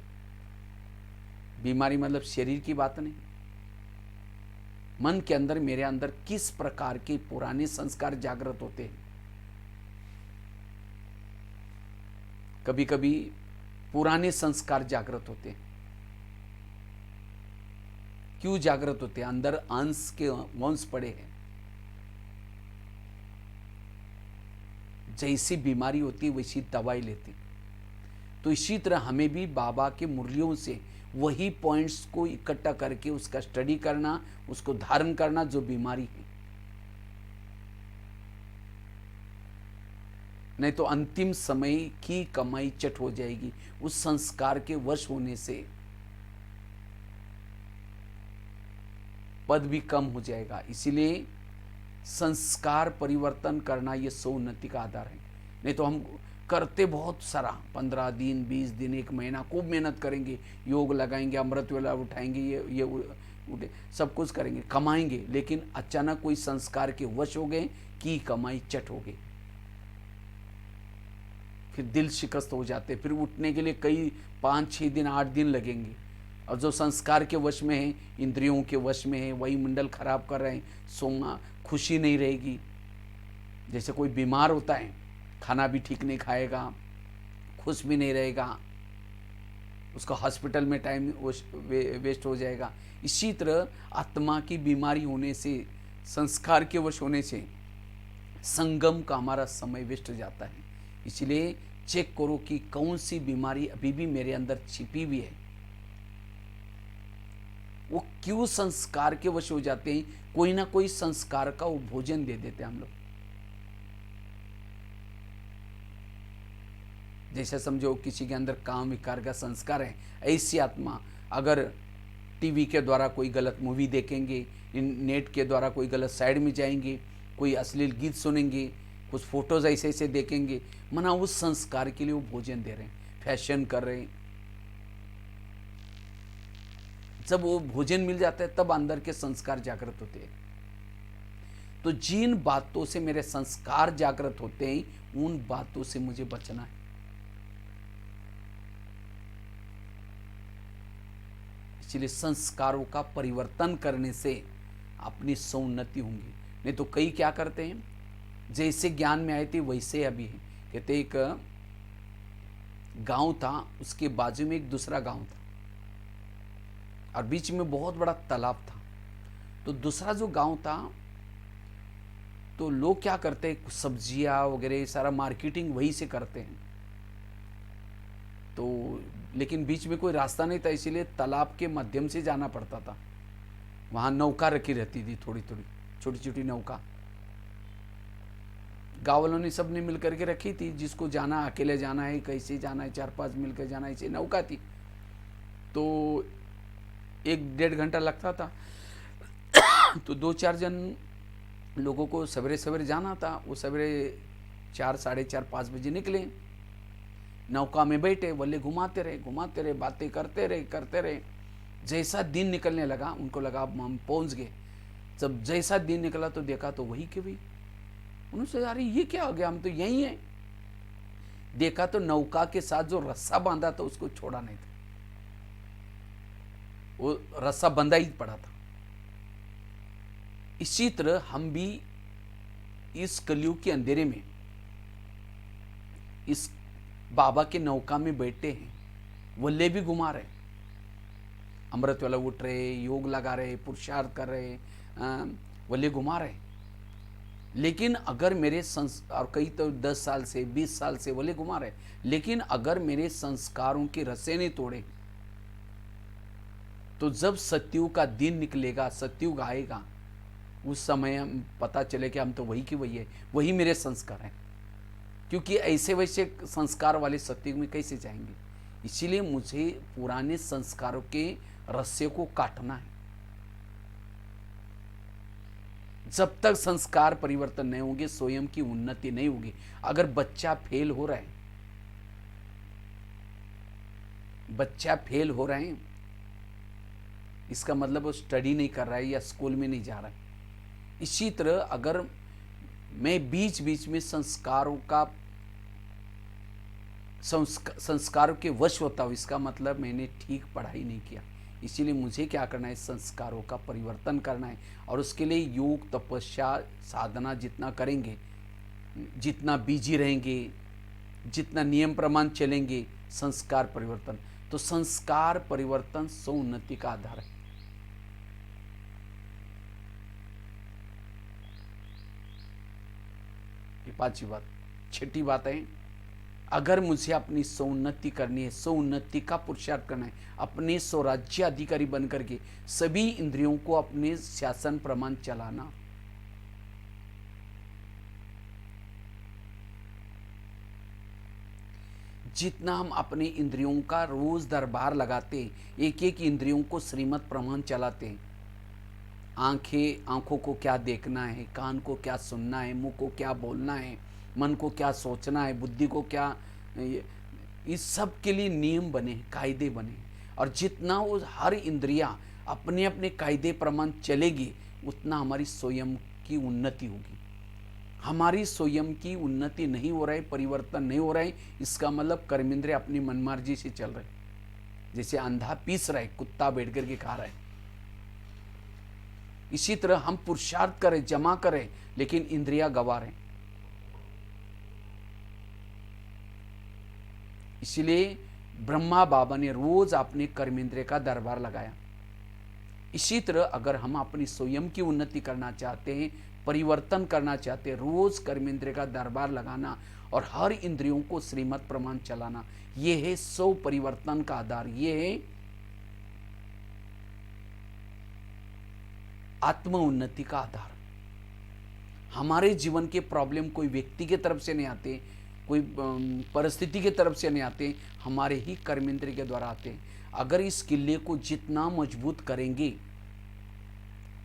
बीमारी मतलब शरीर की बात नहीं, मन के अंदर, मेरे अंदर किस प्रकार के पुराने संस्कार जागृत होते हैं। कभी कभी पुराने संस्कार जागृत होते हैं। क्यों जागृत होते हैं? अंदर अंश के वंश पड़े हैं। जैसी बीमारी होती है वैसी दवाई लेती। तो इसी तरह हमें भी बाबा के मुरलियों से वही पॉइंट्स को इकट्ठा करके उसका स्टडी करना, उसको धारण करना जो बीमारी है। नहीं तो अंतिम समय की कमाई चट हो जाएगी उस संस्कार के वश होने से। पद भी कम हो जाएगा। इसीलिए संस्कार परिवर्तन करना ये सौन्नति का आधार है। नहीं तो हम करते बहुत सारा, 15 दिन 20 दिन 1 महीना खूब मेहनत करेंगे, योग लगाएंगे, अमृत वेला उठाएंगे, ये उठे सब कुछ करेंगे, कमाएंगे, लेकिन अचानक कोई संस्कार के वश हो गए कि कमाई चट हो गई, फिर दिल शिकस्त हो जाते, फिर उठने के लिए कई 5-6 दिन 8 दिन लगेंगे। और जो संस्कार के वश में है, इंद्रियों के वश में है, वही मंडल खराब कर रहे हैं, सोना खुशी नहीं रहेगी। जैसे कोई बीमार होता है, खाना भी ठीक नहीं खाएगा, खुश भी नहीं रहेगा, उसका हॉस्पिटल में टाइम वेस्ट हो जाएगा। इसी तरह आत्मा की बीमारी होने से, संस्कार के वश होने से संगम का हमारा समय वेस्ट हो जाता है। इसलिए चेक करो कि कौन सी बीमारी अभी भी मेरे अंदर छिपी हुई है। वो क्यों संस्कार के वश हो जाते हैं? कोई ना कोई संस्कार का वो भोजन दे देते हैं हम लोग। जैसे समझो किसी के अंदर काम विकार का संस्कार है, ऐसी आत्मा अगर टीवी के द्वारा कोई गलत मूवी देखेंगे, नेट के द्वारा कोई गलत साइड में जाएंगे, कोई अश्लील गीत सुनेंगे, कुछ फोटोज ऐसे ऐसे देखेंगे, मना उस संस्कार के लिए वो भोजन दे रहे हैं, फैशन कर रहे हैं। जब वो भोजन मिल जाता है तब अंदर के संस्कार जागृत होते हैं। तो जिन बातों से मेरे संस्कार जागृत होते हैं उन बातों से मुझे बचना है। इसलिए संस्कारों का परिवर्तन करने से अपनी सौन्नति होंगी। नहीं तो कई क्या करते हैं, जैसे ज्ञान में आए थे वैसे अभी है। कहते एक गांव था, उसके बाजू में एक दूसरा गांव था और बीच में बहुत बड़ा तालाब था। तो दूसरा जो गांव था, तो लोग क्या करते हैं, सब्जियां वगैरह सारा मार्केटिंग वहीं से करते हैं। तो लेकिन बीच में कोई रास्ता नहीं था, इसीलिए तालाब के माध्यम से जाना पड़ता था। वहाँ नौका रखी रहती थी, थोड़ी थोड़ी छोटी छोटी नौका गाँव वालों ने सबने मिल करके रखी थी। जिसको जाना, अकेले जाना है, कैसे जाना है, 4-5 मिलकर जाना है, ऐसे नौका थी। तो 1-1.5 घंटा लगता था। तो 2-4 जन लोगों को सवेरे सवेरे जाना था। वो सवेरे 4, 4:30, 5 बजे निकले, नौका में बैठे, वल्ले घुमाते रहे, बातें करते रहे। जैसा दिन निकलने लगा उनको लगा अब हम पहुंच गए। जब जैसा दिन निकला तो देखा तो वही के वही। उन्होंने अरे ये क्या हो गया, हम तो यहीं हैं। देखा तो नौका के साथ जो रस्सा बांधा था उसको छोड़ा नहीं था, वो रस्सा बंधा ही पड़ा था। इसी तरह हम भी इस कलयुग के अंधेरे में इस बाबा के नौका में बैठे हैं, वल्ले भी घुमा रहे, अमृत वाला उठ रहे, योग लगा रहे, पुरुषार्थ कर रहे, वल्ले घुमा रहे। लेकिन अगर मेरे और कई तो 10 साल से 20 साल से वल्ले घुमा रहे, लेकिन अगर मेरे संस्कारों के रस्से नहीं तोड़े तो जब सत्युग का दिन निकलेगा, सत्युग आएगा, उस समय हम पता चले कि हम तो वही की वही है, वही मेरे संस्कार हैं। क्योंकि ऐसे वैसे संस्कार वाले सत्युग में कैसे जाएंगे। इसीलिए मुझे पुराने संस्कारों के रस्से को काटना है। जब तक संस्कार परिवर्तन नहीं होंगे, स्वयं की उन्नति नहीं होगी। अगर बच्चा फेल हो रहे हैं, इसका मतलब वो स्टडी नहीं कर रहा है या स्कूल में नहीं जा रहा है। इसी तरह अगर मैं बीच बीच में संस्कारों के वश होता हूँ, इसका मतलब मैंने ठीक पढ़ाई नहीं किया। इसीलिए मुझे क्या करना है, संस्कारों का परिवर्तन करना है। और उसके लिए योग, तपस्या, साधना जितना करेंगे, जितना बिजी रहेंगे, जितना नियम प्रमाण चलेंगे, संस्कार परिवर्तन। तो संस्कार परिवर्तन सो उन्नति का आधार है। ये पांचवी बात। छठी बात है, अगर मुझे अपनी सौन्नति करनी है, सौन्नति का पुरुषार्थ करना है, अपने स्वराज्य अधिकारी बन करके सभी इंद्रियों को अपने शासन प्रमाण चलाना। जितना हम अपने इंद्रियों का रोज दरबार लगाते, एक एक इंद्रियों को श्रीमत प्रमाण चलाते, आंखों को क्या देखना है, कान को क्या सुनना है, मुंह को क्या बोलना है, मन को क्या सोचना है, बुद्धि को क्या, इस सब के लिए नियम बने, कायदे बने। और जितना वो हर इंद्रियां अपने अपने कायदे प्रमाण चलेगी, उतना हमारी स्वयं की उन्नति होगी। हमारी स्वयं की उन्नति नहीं हो रहा है, परिवर्तन नहीं हो रहा है, इसका मतलब कर्मेंद्रिय अपनी मनमर्जी से चल रहे। जैसे अंधा पीस रहा है, कुत्ता बैठ करके खा रहा है, इसी तरह हम पुरुषार्थ करें, जमा करें, लेकिन इंद्रियां गवा रहे। इसलिए ब्रह्मा बाबा ने रोज अपने कर्मेंद्रिय का दरबार लगाया। इसी तरह अगर हम अपनी स्वयं की उन्नति करना चाहते हैं, परिवर्तन करना चाहते हैं, रोज कर्मेंद्रिय का दरबार लगाना और हर इंद्रियों को श्रीमत प्रमाण चलाना, ये है सौ परिवर्तन का आधार। ये है आत्म उन्नति का आधार। हमारे जीवन के प्रॉब्लम कोई व्यक्ति के तरफ से नहीं आते, कोई परिस्थिति के तरफ से नहीं आते, हमारे ही कर्मेंद्रिय के द्वारा आते हैं। अगर इस किले को जितना मजबूत करेंगे,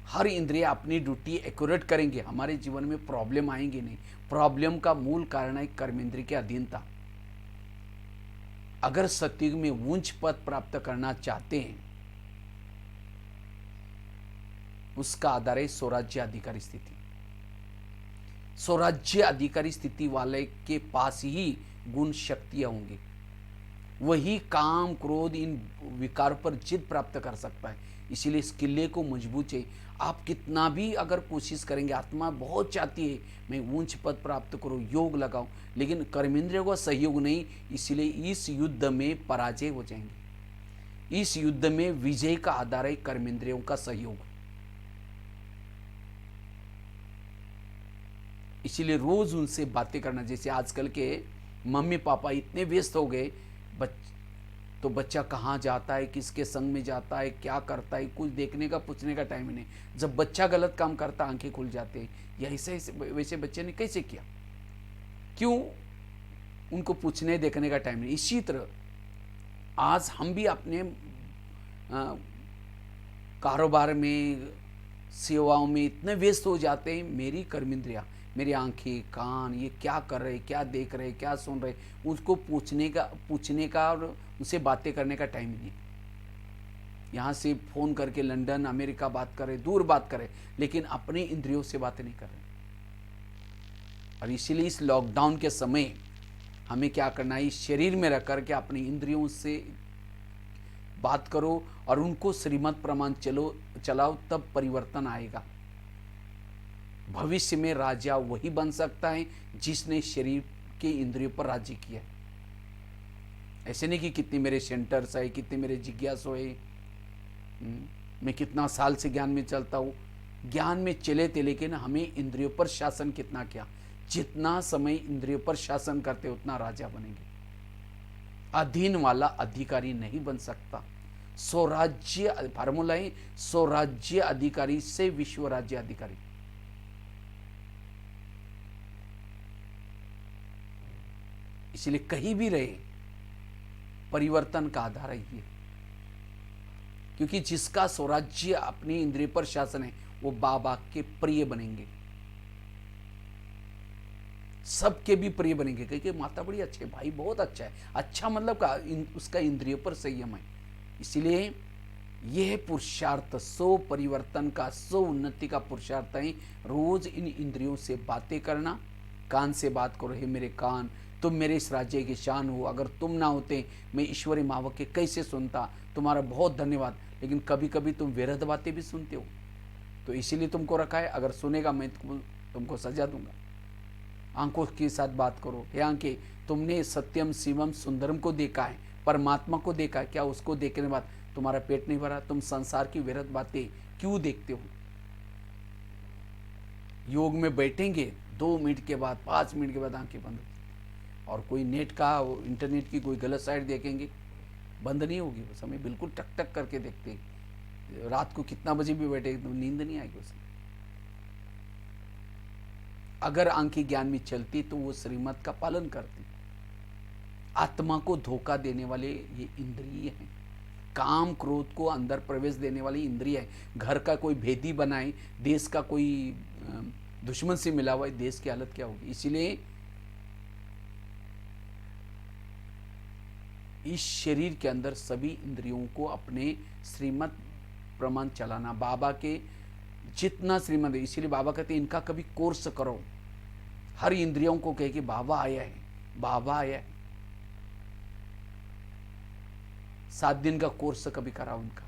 हर इंद्रिय अपनी ड्यूटी एक्यूरेट करेंगे, हमारे जीवन में प्रॉब्लम आएंगे नहीं। प्रॉब्लम का मूल कारण है कर्मेंद्रिय की अधीनता। अगर सतयुग में उच्च पद प्राप्त करना चाहते हैं, उसका आधार है स्वराज्य अधिकारी स्थिति। स्वराज्य अधिकारी स्थिति वाले के पास ही गुण शक्तियां होंगी, वही काम क्रोध इन विकारों पर जीत प्राप्त कर सकता है। इसीलिए इस किले को मजबूत चाहिए। आप कितना भी अगर कोशिश करेंगे, आत्मा बहुत चाहती है मैं ऊंच पद प्राप्त करूं, योग लगाऊं, लेकिन कर्मेंद्रियों का सहयोग नहीं, इसलिए इस युद्ध में पराजय हो जाएंगे। इस युद्ध में विजय का आधार है कर्मेंद्रियों का सहयोग। इसीलिए रोज उनसे बातें करना। जैसे आजकल के मम्मी पापा इतने व्यस्त हो गए, तो बच्चा कहाँ जाता है, किसके संग में जाता है, क्या करता है, कुछ देखने का पूछने का टाइम नहीं। जब बच्चा गलत काम करता आंखें खुल जाते हैं, या ऐसे वैसे बच्चे ने कैसे किया, क्यों, उनको पूछने देखने का टाइम नहीं। इसी तरह आज हम भी अपने कारोबार में, सेवाओं में इतने व्यस्त हो जाते हैं, मेरी कर्मेंद्रियां, मेरी आंखें कान ये क्या कर रहे, क्या देख रहे, क्या सुन रहे, उसको पूछने का और उनसे बातें करने का टाइम नहीं। यहाँ से फ़ोन करके लंदन अमेरिका बात कर रहे, दूर बात कर रहे, लेकिन अपने इंद्रियों से बातें नहीं कर रहे। और इसीलिए इस लॉकडाउन के समय हमें क्या करना है, इस शरीर में रख करके अपनी इंद्रियों से बात करो और उनको श्रीमत प्रमाण चलाओ, तब परिवर्तन आएगा। भविष्य में राजा वही बन सकता है जिसने शरीर के इंद्रियों पर राज्य किया है। ऐसे नहीं कि कितने मेरे सेंटर्स है, कितने मेरे जिज्ञासु है, मैं कितना साल से ज्ञान में चलता हूँ, ज्ञान में चले थे, लेकिन हमें इंद्रियों पर शासन कितना किया। जितना समय इंद्रियों पर शासन करते उतना राजा बनेंगे। अधीन वाला अधिकारी नहीं बन सकता। स्वराज्य फार्मूला है, स्वराज्य अधिकारी से विश्व राज्य अधिकारी। इसलिए कहीं भी रहे, परिवर्तन का आधार है ये, क्योंकि जिसका स्वराज्य अपनी इंद्रिय पर शासन है, वो बाबा के प्रिय बनेंगे, सबके भी प्रिय बनेंगे। क्योंकि माता बड़ी अच्छे, भाई बहुत अच्छा है, अच्छा मतलब उसका इंद्रियों पर संयम है। इसलिए यह पुरुषार्थ सो परिवर्तन का, सो उन्नति का पुरुषार्थ है। रोज इन इंद्रियों से बातें करना। कान से बात करो, हे मेरे कान, तुम मेरे इस राज्य की शान हो, अगर तुम ना होते मैं ईश्वरी मावक के कैसे सुनता, तुम्हारा बहुत धन्यवाद। लेकिन कभी कभी तुम व्यर्थ बातें भी सुनते हो, तो इसीलिए तुमको रखा है, अगर सुनेगा मैं तुमको सजा दूंगा। आंखों के साथ बात करो, हे आंखें तुमने सत्यम शिवम सुंदरम को देखा है, परमात्मा को देखा है क्या? उसको देखने के बाद तुम्हारा पेट नहीं भरा? तुम संसार की व्यर्थ बातें क्यों देखते हो? योग में बैठेंगे 2 मिनट के बाद, 5 मिनट के बाद आंखें बंद, और कोई नेट का इंटरनेट की कोई गलत साइट देखेंगे, बंद नहीं होगी। बस हमें बिल्कुल टक टक करके देखते हैं। रात को कितना बजे भी बैठे तो नींद नहीं आएगी उसे। अगर आंखें ज्ञान में चलती तो वो श्रीमत का पालन करती। आत्मा को धोखा देने वाले ये इंद्रिय हैं, काम क्रोध को अंदर प्रवेश देने वाली इंद्रिय है। घर का कोई भेदी बनाए, देश का कोई दुश्मन से मिला हुआ है, देश की हालत क्या होगी? इसीलिए इस शरीर के अंदर सभी इंद्रियों को अपने श्रीमत प्रमाण चलाना, बाबा के जितना श्रीमत है। इसीलिए बाबा कहते हैं इनका कभी कोर्स करो। हर इंद्रियों को कहे कि बाबा आया है, बाबा आया है। 7 दिन का कोर्स कभी करा उनका।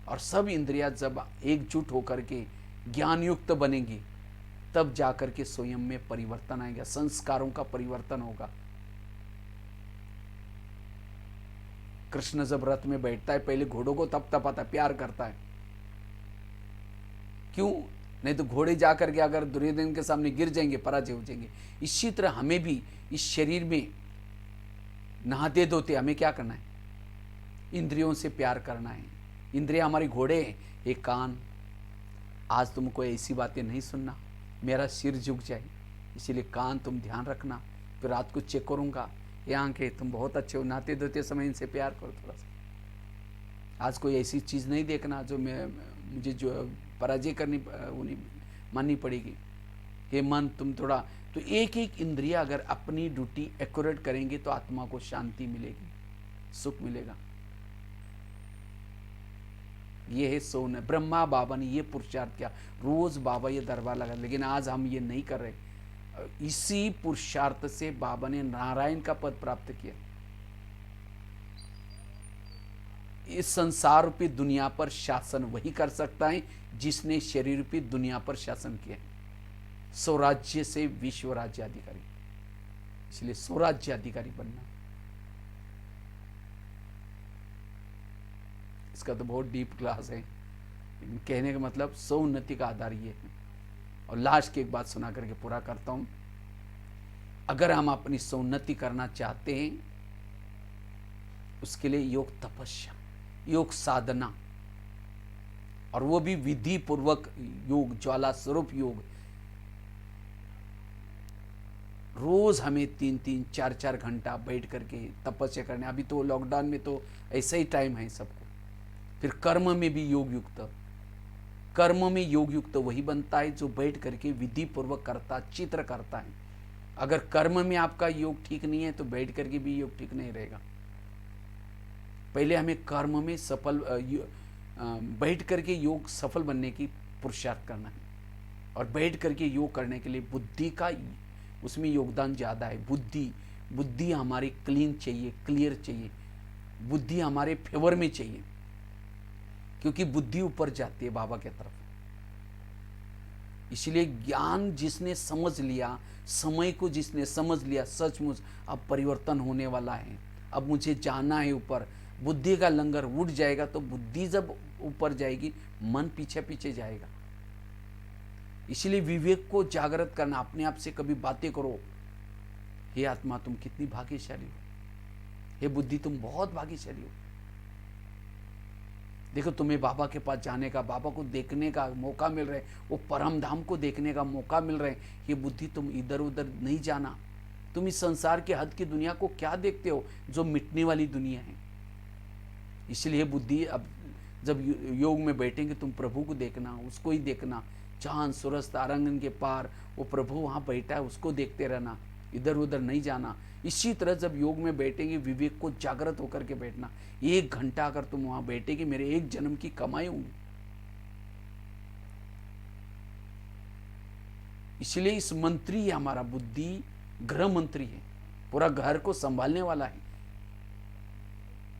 और सब इंद्रियां जब एकजुट होकर के ज्ञान युक्त बनेंगी, तब जाकर के स्वयं में परिवर्तन आएगा, संस्कारों का परिवर्तन होगा। कृष्ण जब रथ में बैठता है, पहले घोड़ों को तप तपाता है, प्यार करता है। क्यों? नहीं तो घोड़े जाकर के अगर दुर्योधन के सामने गिर जाएंगे, पराजय हो जाएंगे। इसी तरह हमें भी इस शरीर में नहाते धोते हमें क्या करना है? इंद्रियों से प्यार करना है। इंद्रियां हमारी घोड़े हैं। एक कान, आज तुमको ऐसी बातें नहीं सुनना, मेरा सिर झुक जाए, इसीलिए कान तुम ध्यान रखना। फिर रात को चेक करूंगा, ये आंखें तुम बहुत अच्छे हो, नहाते धोते समय इनसे प्यार करो थोड़ा सा। आज कोई ऐसी चीज़ नहीं देखना जो मुझे जो पराजय करनी माननी पड़ेगी। हे मन तुम थोड़ा, तो एक एक इंद्रिया अगर अपनी ड्यूटी एक्यूरेट करेंगे तो आत्मा को शांति मिलेगी, सुख मिलेगा। ये है सोन। ब्रह्मा बाबा ने ये पुरुषार्थ किया, रोज बाबा ये दरबार लगा, लेकिन आज हम ये नहीं कर रहे। इसी पुरुषार्थ से बाबा ने नारायण का पद प्राप्त किया। इस संसार रूपी दुनिया पर शासन वही कर सकता है जिसने शरीर रूपी दुनिया पर शासन किया। स्वराज्य से विश्व राज्य अधिकारी, इसलिए स्वराज्य अधिकारी बनना। इसका तो बहुत डीप क्लास है, लेकिन कहने का मतलब सौन्नति का आधार ये है। और लास्ट की एक बात सुना करके पूरा करता हूं। अगर हम अपनी सौन्नति करना चाहते हैं, उसके लिए योग तपस्या, योग साधना, और वो भी विधि पूर्वक योग, ज्वाला स्वरूप योग। रोज हमें 3-3, 4-4 घंटा बैठ करके तपस्या करने। अभी तो लॉकडाउन में तो ऐसा ही टाइम है सबको। फिर कर्म में भी योग युक्त। कर्म में योग युक्त वही बनता है जो बैठ करके विधि पूर्वक करता, चित्र करता है। अगर कर्म में आपका योग ठीक नहीं है तो बैठ करके भी योग ठीक नहीं रहेगा। पहले हमें कर्म में सफल बैठ करके योग सफल बनने की पुरुषार्थ करना है। और बैठ करके योग करने के लिए बुद्धि का उसमें योगदान ज़्यादा है। बुद्धि हमारी क्लीन चाहिए, क्लियर चाहिए, बुद्धि हमारे फेवर में चाहिए, क्योंकि बुद्धि ऊपर जाती है बाबा के तरफ। इसलिए ज्ञान जिसने समझ लिया, समय को जिसने समझ लिया, सचमुच अब परिवर्तन होने वाला है। अब मुझे जाना है ऊपर। बुद्धि का लंगर उठ जाएगा तो बुद्धि जब ऊपर जाएगी, मन पीछे पीछे जाएगा। इसलिए विवेक को जागृत करना। अपने आप से कभी बातें करो, हे आत्मा तुम कितनी भाग्यशाली हो, हे बुद्धि तुम बहुत भाग्यशाली हो। देखो तुम्हें बाबा के पास जाने का, बाबा को देखने का मौका मिल रहा है, वो परम धाम को देखने का मौका मिल रहा है। ये बुद्धि तुम इधर उधर नहीं जाना। तुम इस संसार के हद की दुनिया को क्या देखते हो जो मिटने वाली दुनिया है। इसलिए बुद्धि अब जब योग में बैठेंगे तुम प्रभु को देखना, उसको ही देखना। चांद सूरज तारांगन के पार वो प्रभु वहाँ बैठा है, उसको देखते रहना, इधर उधर नहीं जाना। इसी तरह जब योग में बैठेंगे विवेक को जागृत होकर के बैठना। 1 घंटा अगर तुम वहाँ बैठेगी, मेरे 1 जन्म की कमाई होंगी। इसलिए इस मंत्री हमारा बुद्धि गृह मंत्री है, पूरा घर को संभालने वाला है।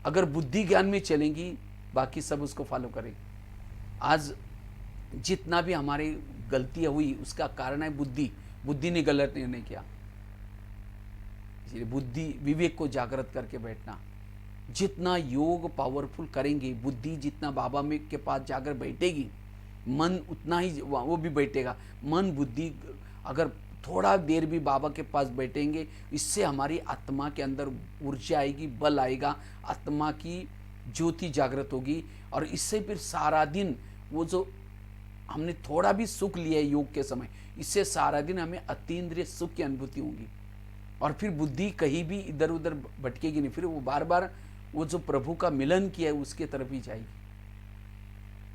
अगर बुद्धि ज्ञान में चलेंगी, बाकी सब उसको फॉलो करेंगे। आज जितना भी हमारी गलतियां हुई उसका कारण है बुद्धि। बुद्धि ने गलत निर्णय किया। इसलिए बुद्धि विवेक को जागृत करके बैठना। जितना योग पावरफुल करेंगे, बुद्धि जितना बाबा में के पास जाकर बैठेगी, मन उतना ही वो भी बैठेगा। मन बुद्धि अगर थोड़ा देर भी बाबा के पास बैठेंगे, इससे हमारी आत्मा के अंदर ऊर्जा आएगी, बल आएगा, आत्मा की ज्योति जागृत होगी। और इससे फिर सारा दिन वो जो हमने थोड़ा भी सुख लिया है योग के समय, इससे सारा दिन हमें अतीन्द्रिय सुख की अनुभूति होगी। और फिर बुद्धि कहीं भी इधर उधर भटकेगी नहीं, फिर वो बार बार वो जो प्रभु का मिलन किया है उसके तरफ ही जाएगी।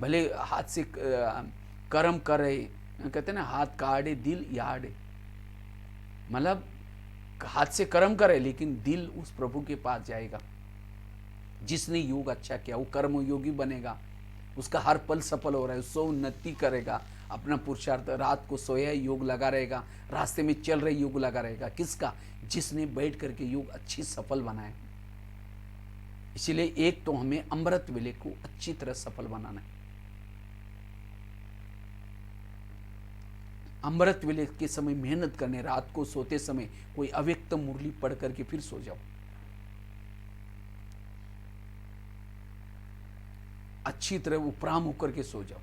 भले हाथ से कर्म करे, कहते ना हाथ काढ़े दिल याड़े, मतलब हाथ से कर्म करे लेकिन दिल उस प्रभु के पास जाएगा। जिसने योग अच्छा किया वो कर्म योगी बनेगा, उसका हर पल सफल हो रहा है, उससे उन्नति करेगा, अपना पुरुषार्थ, रात को सोया योग लगा रहेगा, रास्ते में चल रहे योग लगा रहेगा। किसका? जिसने बैठ करके योग अच्छी सफल बनाए। इसीलिए एक तो हमें अमृत वेले को अच्छी तरह सफल बनाना है। अमृत वेले के समय मेहनत करने, रात को सोते समय कोई अव्यक्त मुरली पढ़ करके फिर सो जाओ, अच्छी तरह उपराम होकर के सो जाओ,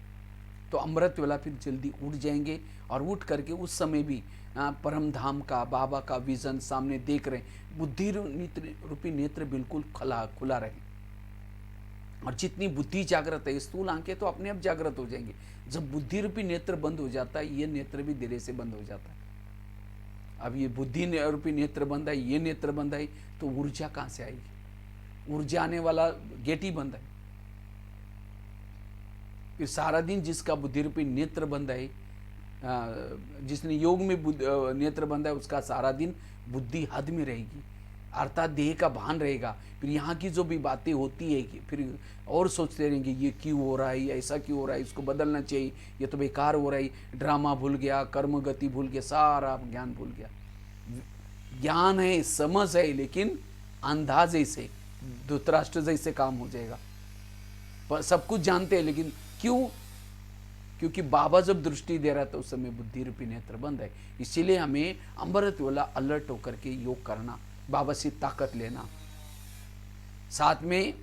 तो अमृत वेला फिर जल्दी उठ जाएंगे। और उठ करके उस समय भी परम धाम का, बाबा का विजन सामने देख रहे, बुद्धि रूपी नेत्र बिल्कुल खुला रहे। और जितनी बुद्धि जागृत है, स्थूल आंखें तो अपने आप जागृत हो जाएंगे। जब बुद्धि रूपी नेत्र बंद हो जाता है, ये नेत्र भी धीरे से बंद हो जाता है। अब ये बुद्धि रूपी नेत्र बंद है, ये नेत्र बंद है, तो ऊर्जा कहाँ से आएगी? ऊर्जा आने वाला गेट ही बंद है। फिर सारा दिन जिसका बुद्धि रूपी नेत्र बंद है, जिसने योग में नेत्र बंद है, उसका सारा दिन बुद्धि हद में रहेगी, अर्थात देह का भान रहेगा। फिर यहाँ की जो भी बातें होती है कि फिर और सोचते रहेंगे ये क्यों हो रहा है, ये ऐसा क्यों हो रहा है, इसको बदलना चाहिए, ये तो बेकार हो रहा है। ड्रामा भूल गया, कर्म गति भूल गया, सारा ज्ञान भूल गया। ज्ञान है, समझ है, लेकिन अंधा जैसे, धृतराष्ट्र जैसे काम हो जाएगा। पर सब कुछ जानते हैं, लेकिन क्यों? क्योंकि बाबा जब दृष्टि दे रहा था उस समय बुद्धि रूपी नेत्र बंद है। इसीलिए हमें अमृत वेला अलर्ट होकर के योग करना, बाबा से ताकत लेना, साथ में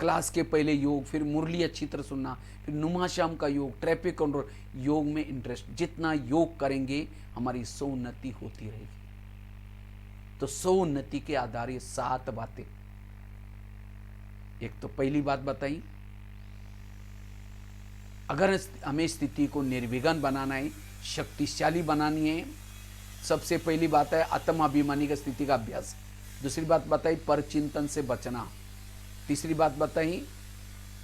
क्लास के पहले योग, फिर मुरली अच्छी तरह सुनना, फिर नुमा शाम का योग, ट्रैफिक कंट्रोल, योग में इंटरेस्ट। जितना योग करेंगे हमारी सोन्नति होती रहेगी। तो सोन्नति के आधार ये 7 बातें। एक तो पहली बात बताई, अगर हमें स्थिति को निर्विघ्न बनाना है, शक्तिशाली बनानी है, सबसे पहली बात है आत्माभिमानी का स्थिति का अभ्यास। दूसरी बात बताई पर चिंतन से बचना। तीसरी बात बताई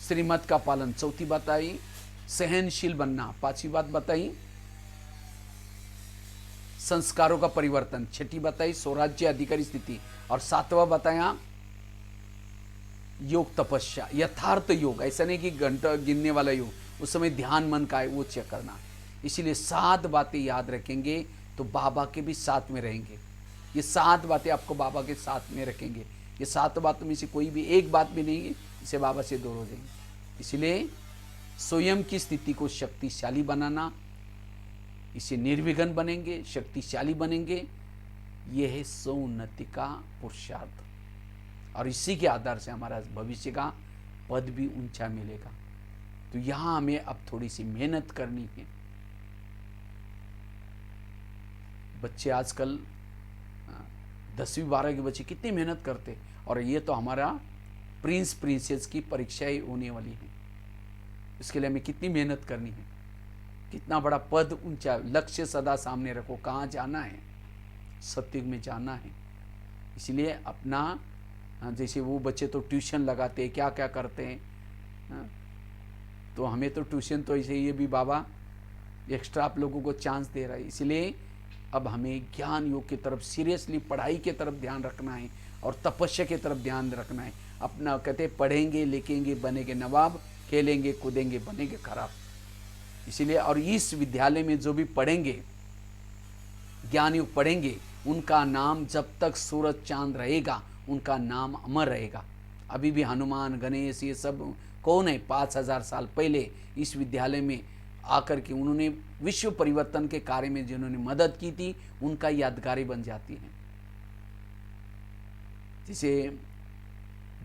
श्रीमत का पालन। चौथी बात आई सहनशील बनना। पांचवी बात बताई संस्कारों का परिवर्तन। छठी बताई स्वराज्य अधिकारी स्थिति। और सातवां बताया योग तपस्या, यथार्थ योग। ऐसा नहीं कि घंटा गिनने वाला योग, उस समय ध्यान मन का है वो चेक करना। इसीलिए 7 बातें याद रखेंगे तो बाबा के भी साथ में रहेंगे। ये 7 बातें आपको बाबा के साथ में रखेंगे। ये 7 बातों में से कोई भी एक बात भी नहीं है इसे बाबा से दूर हो जाएंगे। इसलिए स्वयं की स्थिति को शक्तिशाली बनाना, इसे निर्विघ्न बनेंगे, शक्तिशाली बनेंगे, ये है सोन्नति का पुरुषार्थ। और इसी के आधार से हमारा भविष्य का पद भी ऊंचा मिलेगा। तो यहाँ हमें अब थोड़ी सी मेहनत करनी है। बच्चे आजकल 10वीं 12वीं के बच्चे कितनी मेहनत करते, और ये तो हमारा प्रिंसेस की परीक्षाएं होने वाली हैं। इसके लिए हमें कितनी मेहनत करनी है, कितना बड़ा पद ऊंचा, लक्ष्य सदा सामने रखो, कहाँ जाना है, सत्युग में जाना है। इसलिए अपना, जैसे वो बच्चे तो ट्यूशन लगाते हैं, क्या क्या करते हैं, तो हमें तो ट्यूशन तो ऐसे ये भी बाबा एक्स्ट्रा आप लोगों को चांस दे रहा है। इसलिए अब हमें ज्ञान योग की तरफ, सीरियसली पढ़ाई की तरफ ध्यान रखना है और तपस्या की तरफ ध्यान रखना है। अपना कहते पढ़ेंगे लिखेंगे बनेंगे नवाब, खेलेंगे कूदेंगे बनेंगे खराब। इसीलिए और इस विद्यालय में जो भी पढ़ेंगे, ज्ञान योग पढ़ेंगे, उनका नाम जब तक सूरज चांद रहेगा उनका नाम अमर रहेगा। अभी भी हनुमान गणेश ये सब कौन है, 5000 साल पहले इस विद्यालय में आकर के उन्होंने विश्व परिवर्तन के कार्य में जिन्होंने मदद की थी, उनका यादगारी बन जाती है। जैसे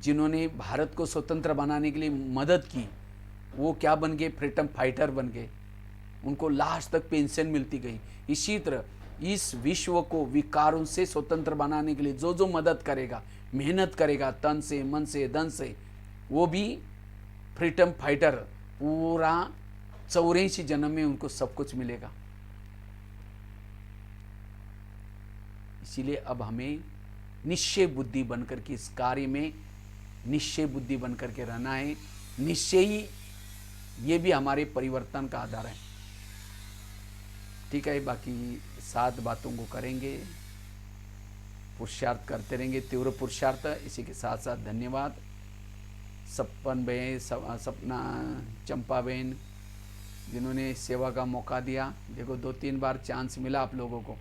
जिन्होंने भारत को स्वतंत्र बनाने के लिए मदद की, वो क्या बन गए? फ्रीडम फाइटर बन गए, उनको लास्ट तक पेंशन मिलती गई। इसी तरह इस विश्व को विकारों से स्वतंत्र बनाने के लिए जो जो मदद करेगा, मेहनत करेगा तन से, मन से, धन से, वो भी फ्रीडम फाइटर पूरा 84 जन्म में उनको सब कुछ मिलेगा। इसीलिए अब हमें निश्चय बुद्धि बनकर के इस कार्य में निश्चय बुद्धि बनकर के रहना है। निश्चय ही ये भी हमारे परिवर्तन का आधार है। ठीक है, बाकी 7 बातों को करेंगे, पुरुषार्थ करते रहेंगे, तीव्र पुरुषार्थ। इसी के साथ साथ धन्यवाद सपन बहन, सपना, चंपा बहन, जिन्होंने सेवा का मौका दिया। देखो 2-3 बार चांस मिला आप लोगों को।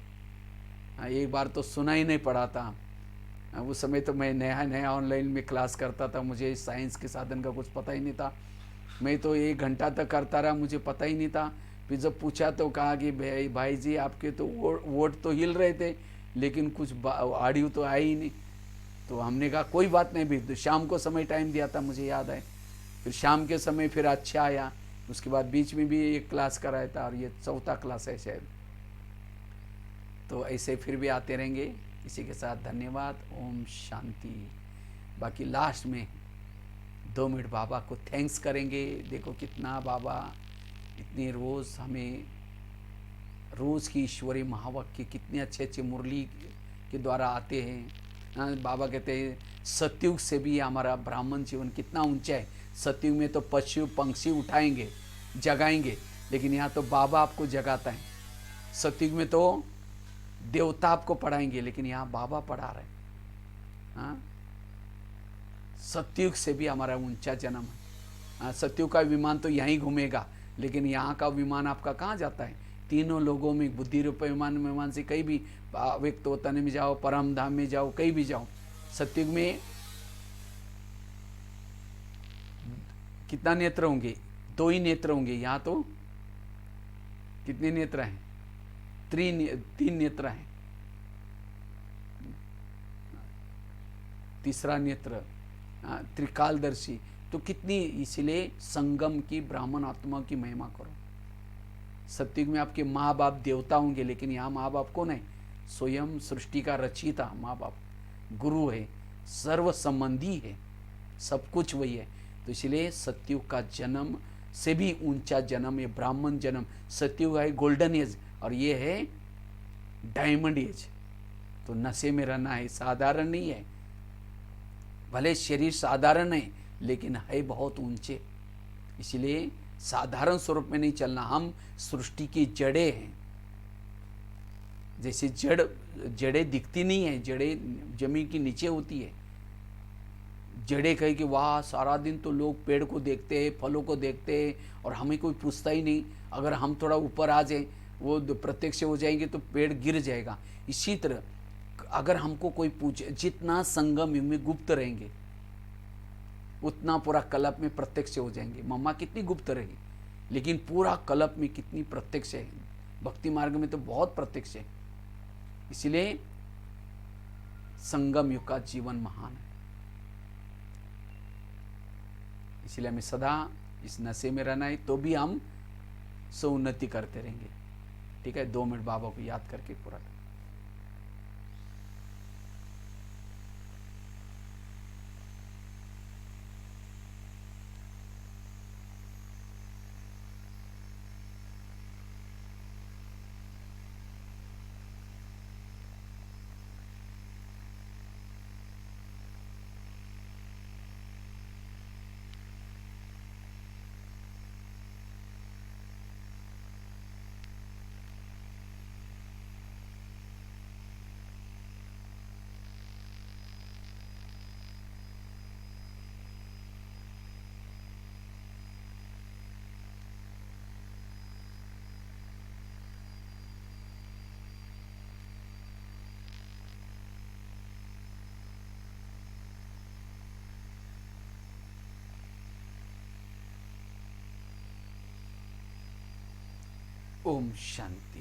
एक बार तो सुना ही नहीं पड़ा था। उस समय तो मैं नया नया ऑनलाइन में क्लास करता था, मुझे साइंस के साधन का कुछ पता ही नहीं था। मैं तो 1 घंटा तक करता रहा, मुझे पता ही नहीं था। फिर जब पूछा तो कहा कि भाई जी आपके तो वोट तो हिल रहे थे, लेकिन कुछ ऑडियो तो आई ही नहीं। तो हमने कहा कोई बात नहीं, भी शाम को समय टाइम दिया था, मुझे याद है। फिर शाम के समय फिर अच्छा आया। उसके बाद बीच में भी एक क्लास कराया था, और ये 4था क्लास है शायद। तो ऐसे फिर भी आते रहेंगे। इसी के साथ धन्यवाद, ओम शांति। बाकी लास्ट में 2 मिनट बाबा को थैंक्स करेंगे। देखो कितना बाबा इतनी रोज़ हमें रोज़ की ईश्वरीय महावाक्य कितने अच्छे अच्छे मुरली के द्वारा आते हैं। बाबा कहते हैं सतयुग से भी हमारा ब्राह्मण जीवन कितना ऊंचा है। सतयुग में तो पशु पंक्षी उठाएंगे, जगाएंगे, लेकिन यहाँ तो बाबा आपको जगाता है। सतयुग में तो देवता आपको पढ़ाएंगे, लेकिन यहाँ बाबा पढ़ा रहे हैं। हाँ, सतयुग से भी हमारा ऊंचा जन्म है। सतयुग का विमान तो यहीं घूमेगा, लेकिन यहाँ का विमान आपका कहाँ जाता है? तीनों लोगों में, बुद्धि रूप विमान से कहीं भी व्यक्त वतन में जाओ, परम धाम में जाओ, कहीं भी जाओ। सतयुग में कितना नेत्र होंगे? 2 ही नेत्र होंगे। यहाँ तो कितने नेत्र हैं? 3 नेत्र हैं। तीसरा नेत्र त्रिकालदर्शी। तो कितनी, इसलिए संगम की ब्राह्मण आत्मा की महिमा करो। सतयुग में आपके माँ बाप देवता होंगे, लेकिन यहाँ माँ बाप कौन है? स्वयं सृष्टि का रचयिता माँ बाप, गुरु है, सर्व संबंधी है, सब कुछ वही है। तो इसलिए सतयुग का जन्म से भी ऊंचा जन्म ये ब्राह्मण जन्म। सतयुग है गोल्डन एज, और ये है डायमंड एज। तो नशे में रहना है, साधारण नहीं है। भले शरीर साधारण है, लेकिन है बहुत ऊंचे। इसलिए साधारण स्वरूप में नहीं चलना। हम सृष्टि की जड़ें हैं। जैसे जड़ें दिखती नहीं है, जड़ें जमीन के नीचे होती है। जड़ें कहे कि वाह सारा दिन तो लोग पेड़ को देखते हैं, फलों को देखते हैं, और हमें कोई पूछता ही नहीं। अगर हम थोड़ा ऊपर आ जाए, वो प्रत्यक्ष हो जाएंगे तो पेड़ गिर जाएगा। इसी तरह अगर हमको कोई पूछे, जितना संगम युग में गुप्त रहेंगे, उतना पूरा कल्प में प्रत्यक्ष हो जाएंगे। मम्मा कितनी गुप्त रही, लेकिन पूरा कल्प में कितनी प्रत्यक्ष है। भक्ति मार्ग में तो बहुत प्रत्यक्ष है। इसलिए संगम युग का जीवन महान है। इसलिए हमें सदा इस नशे में रहना है, तो भी हम उन्नति करते रहेंगे। ठीक है, 2 मिनट बाबा को याद करके पूरा। ओम शांति।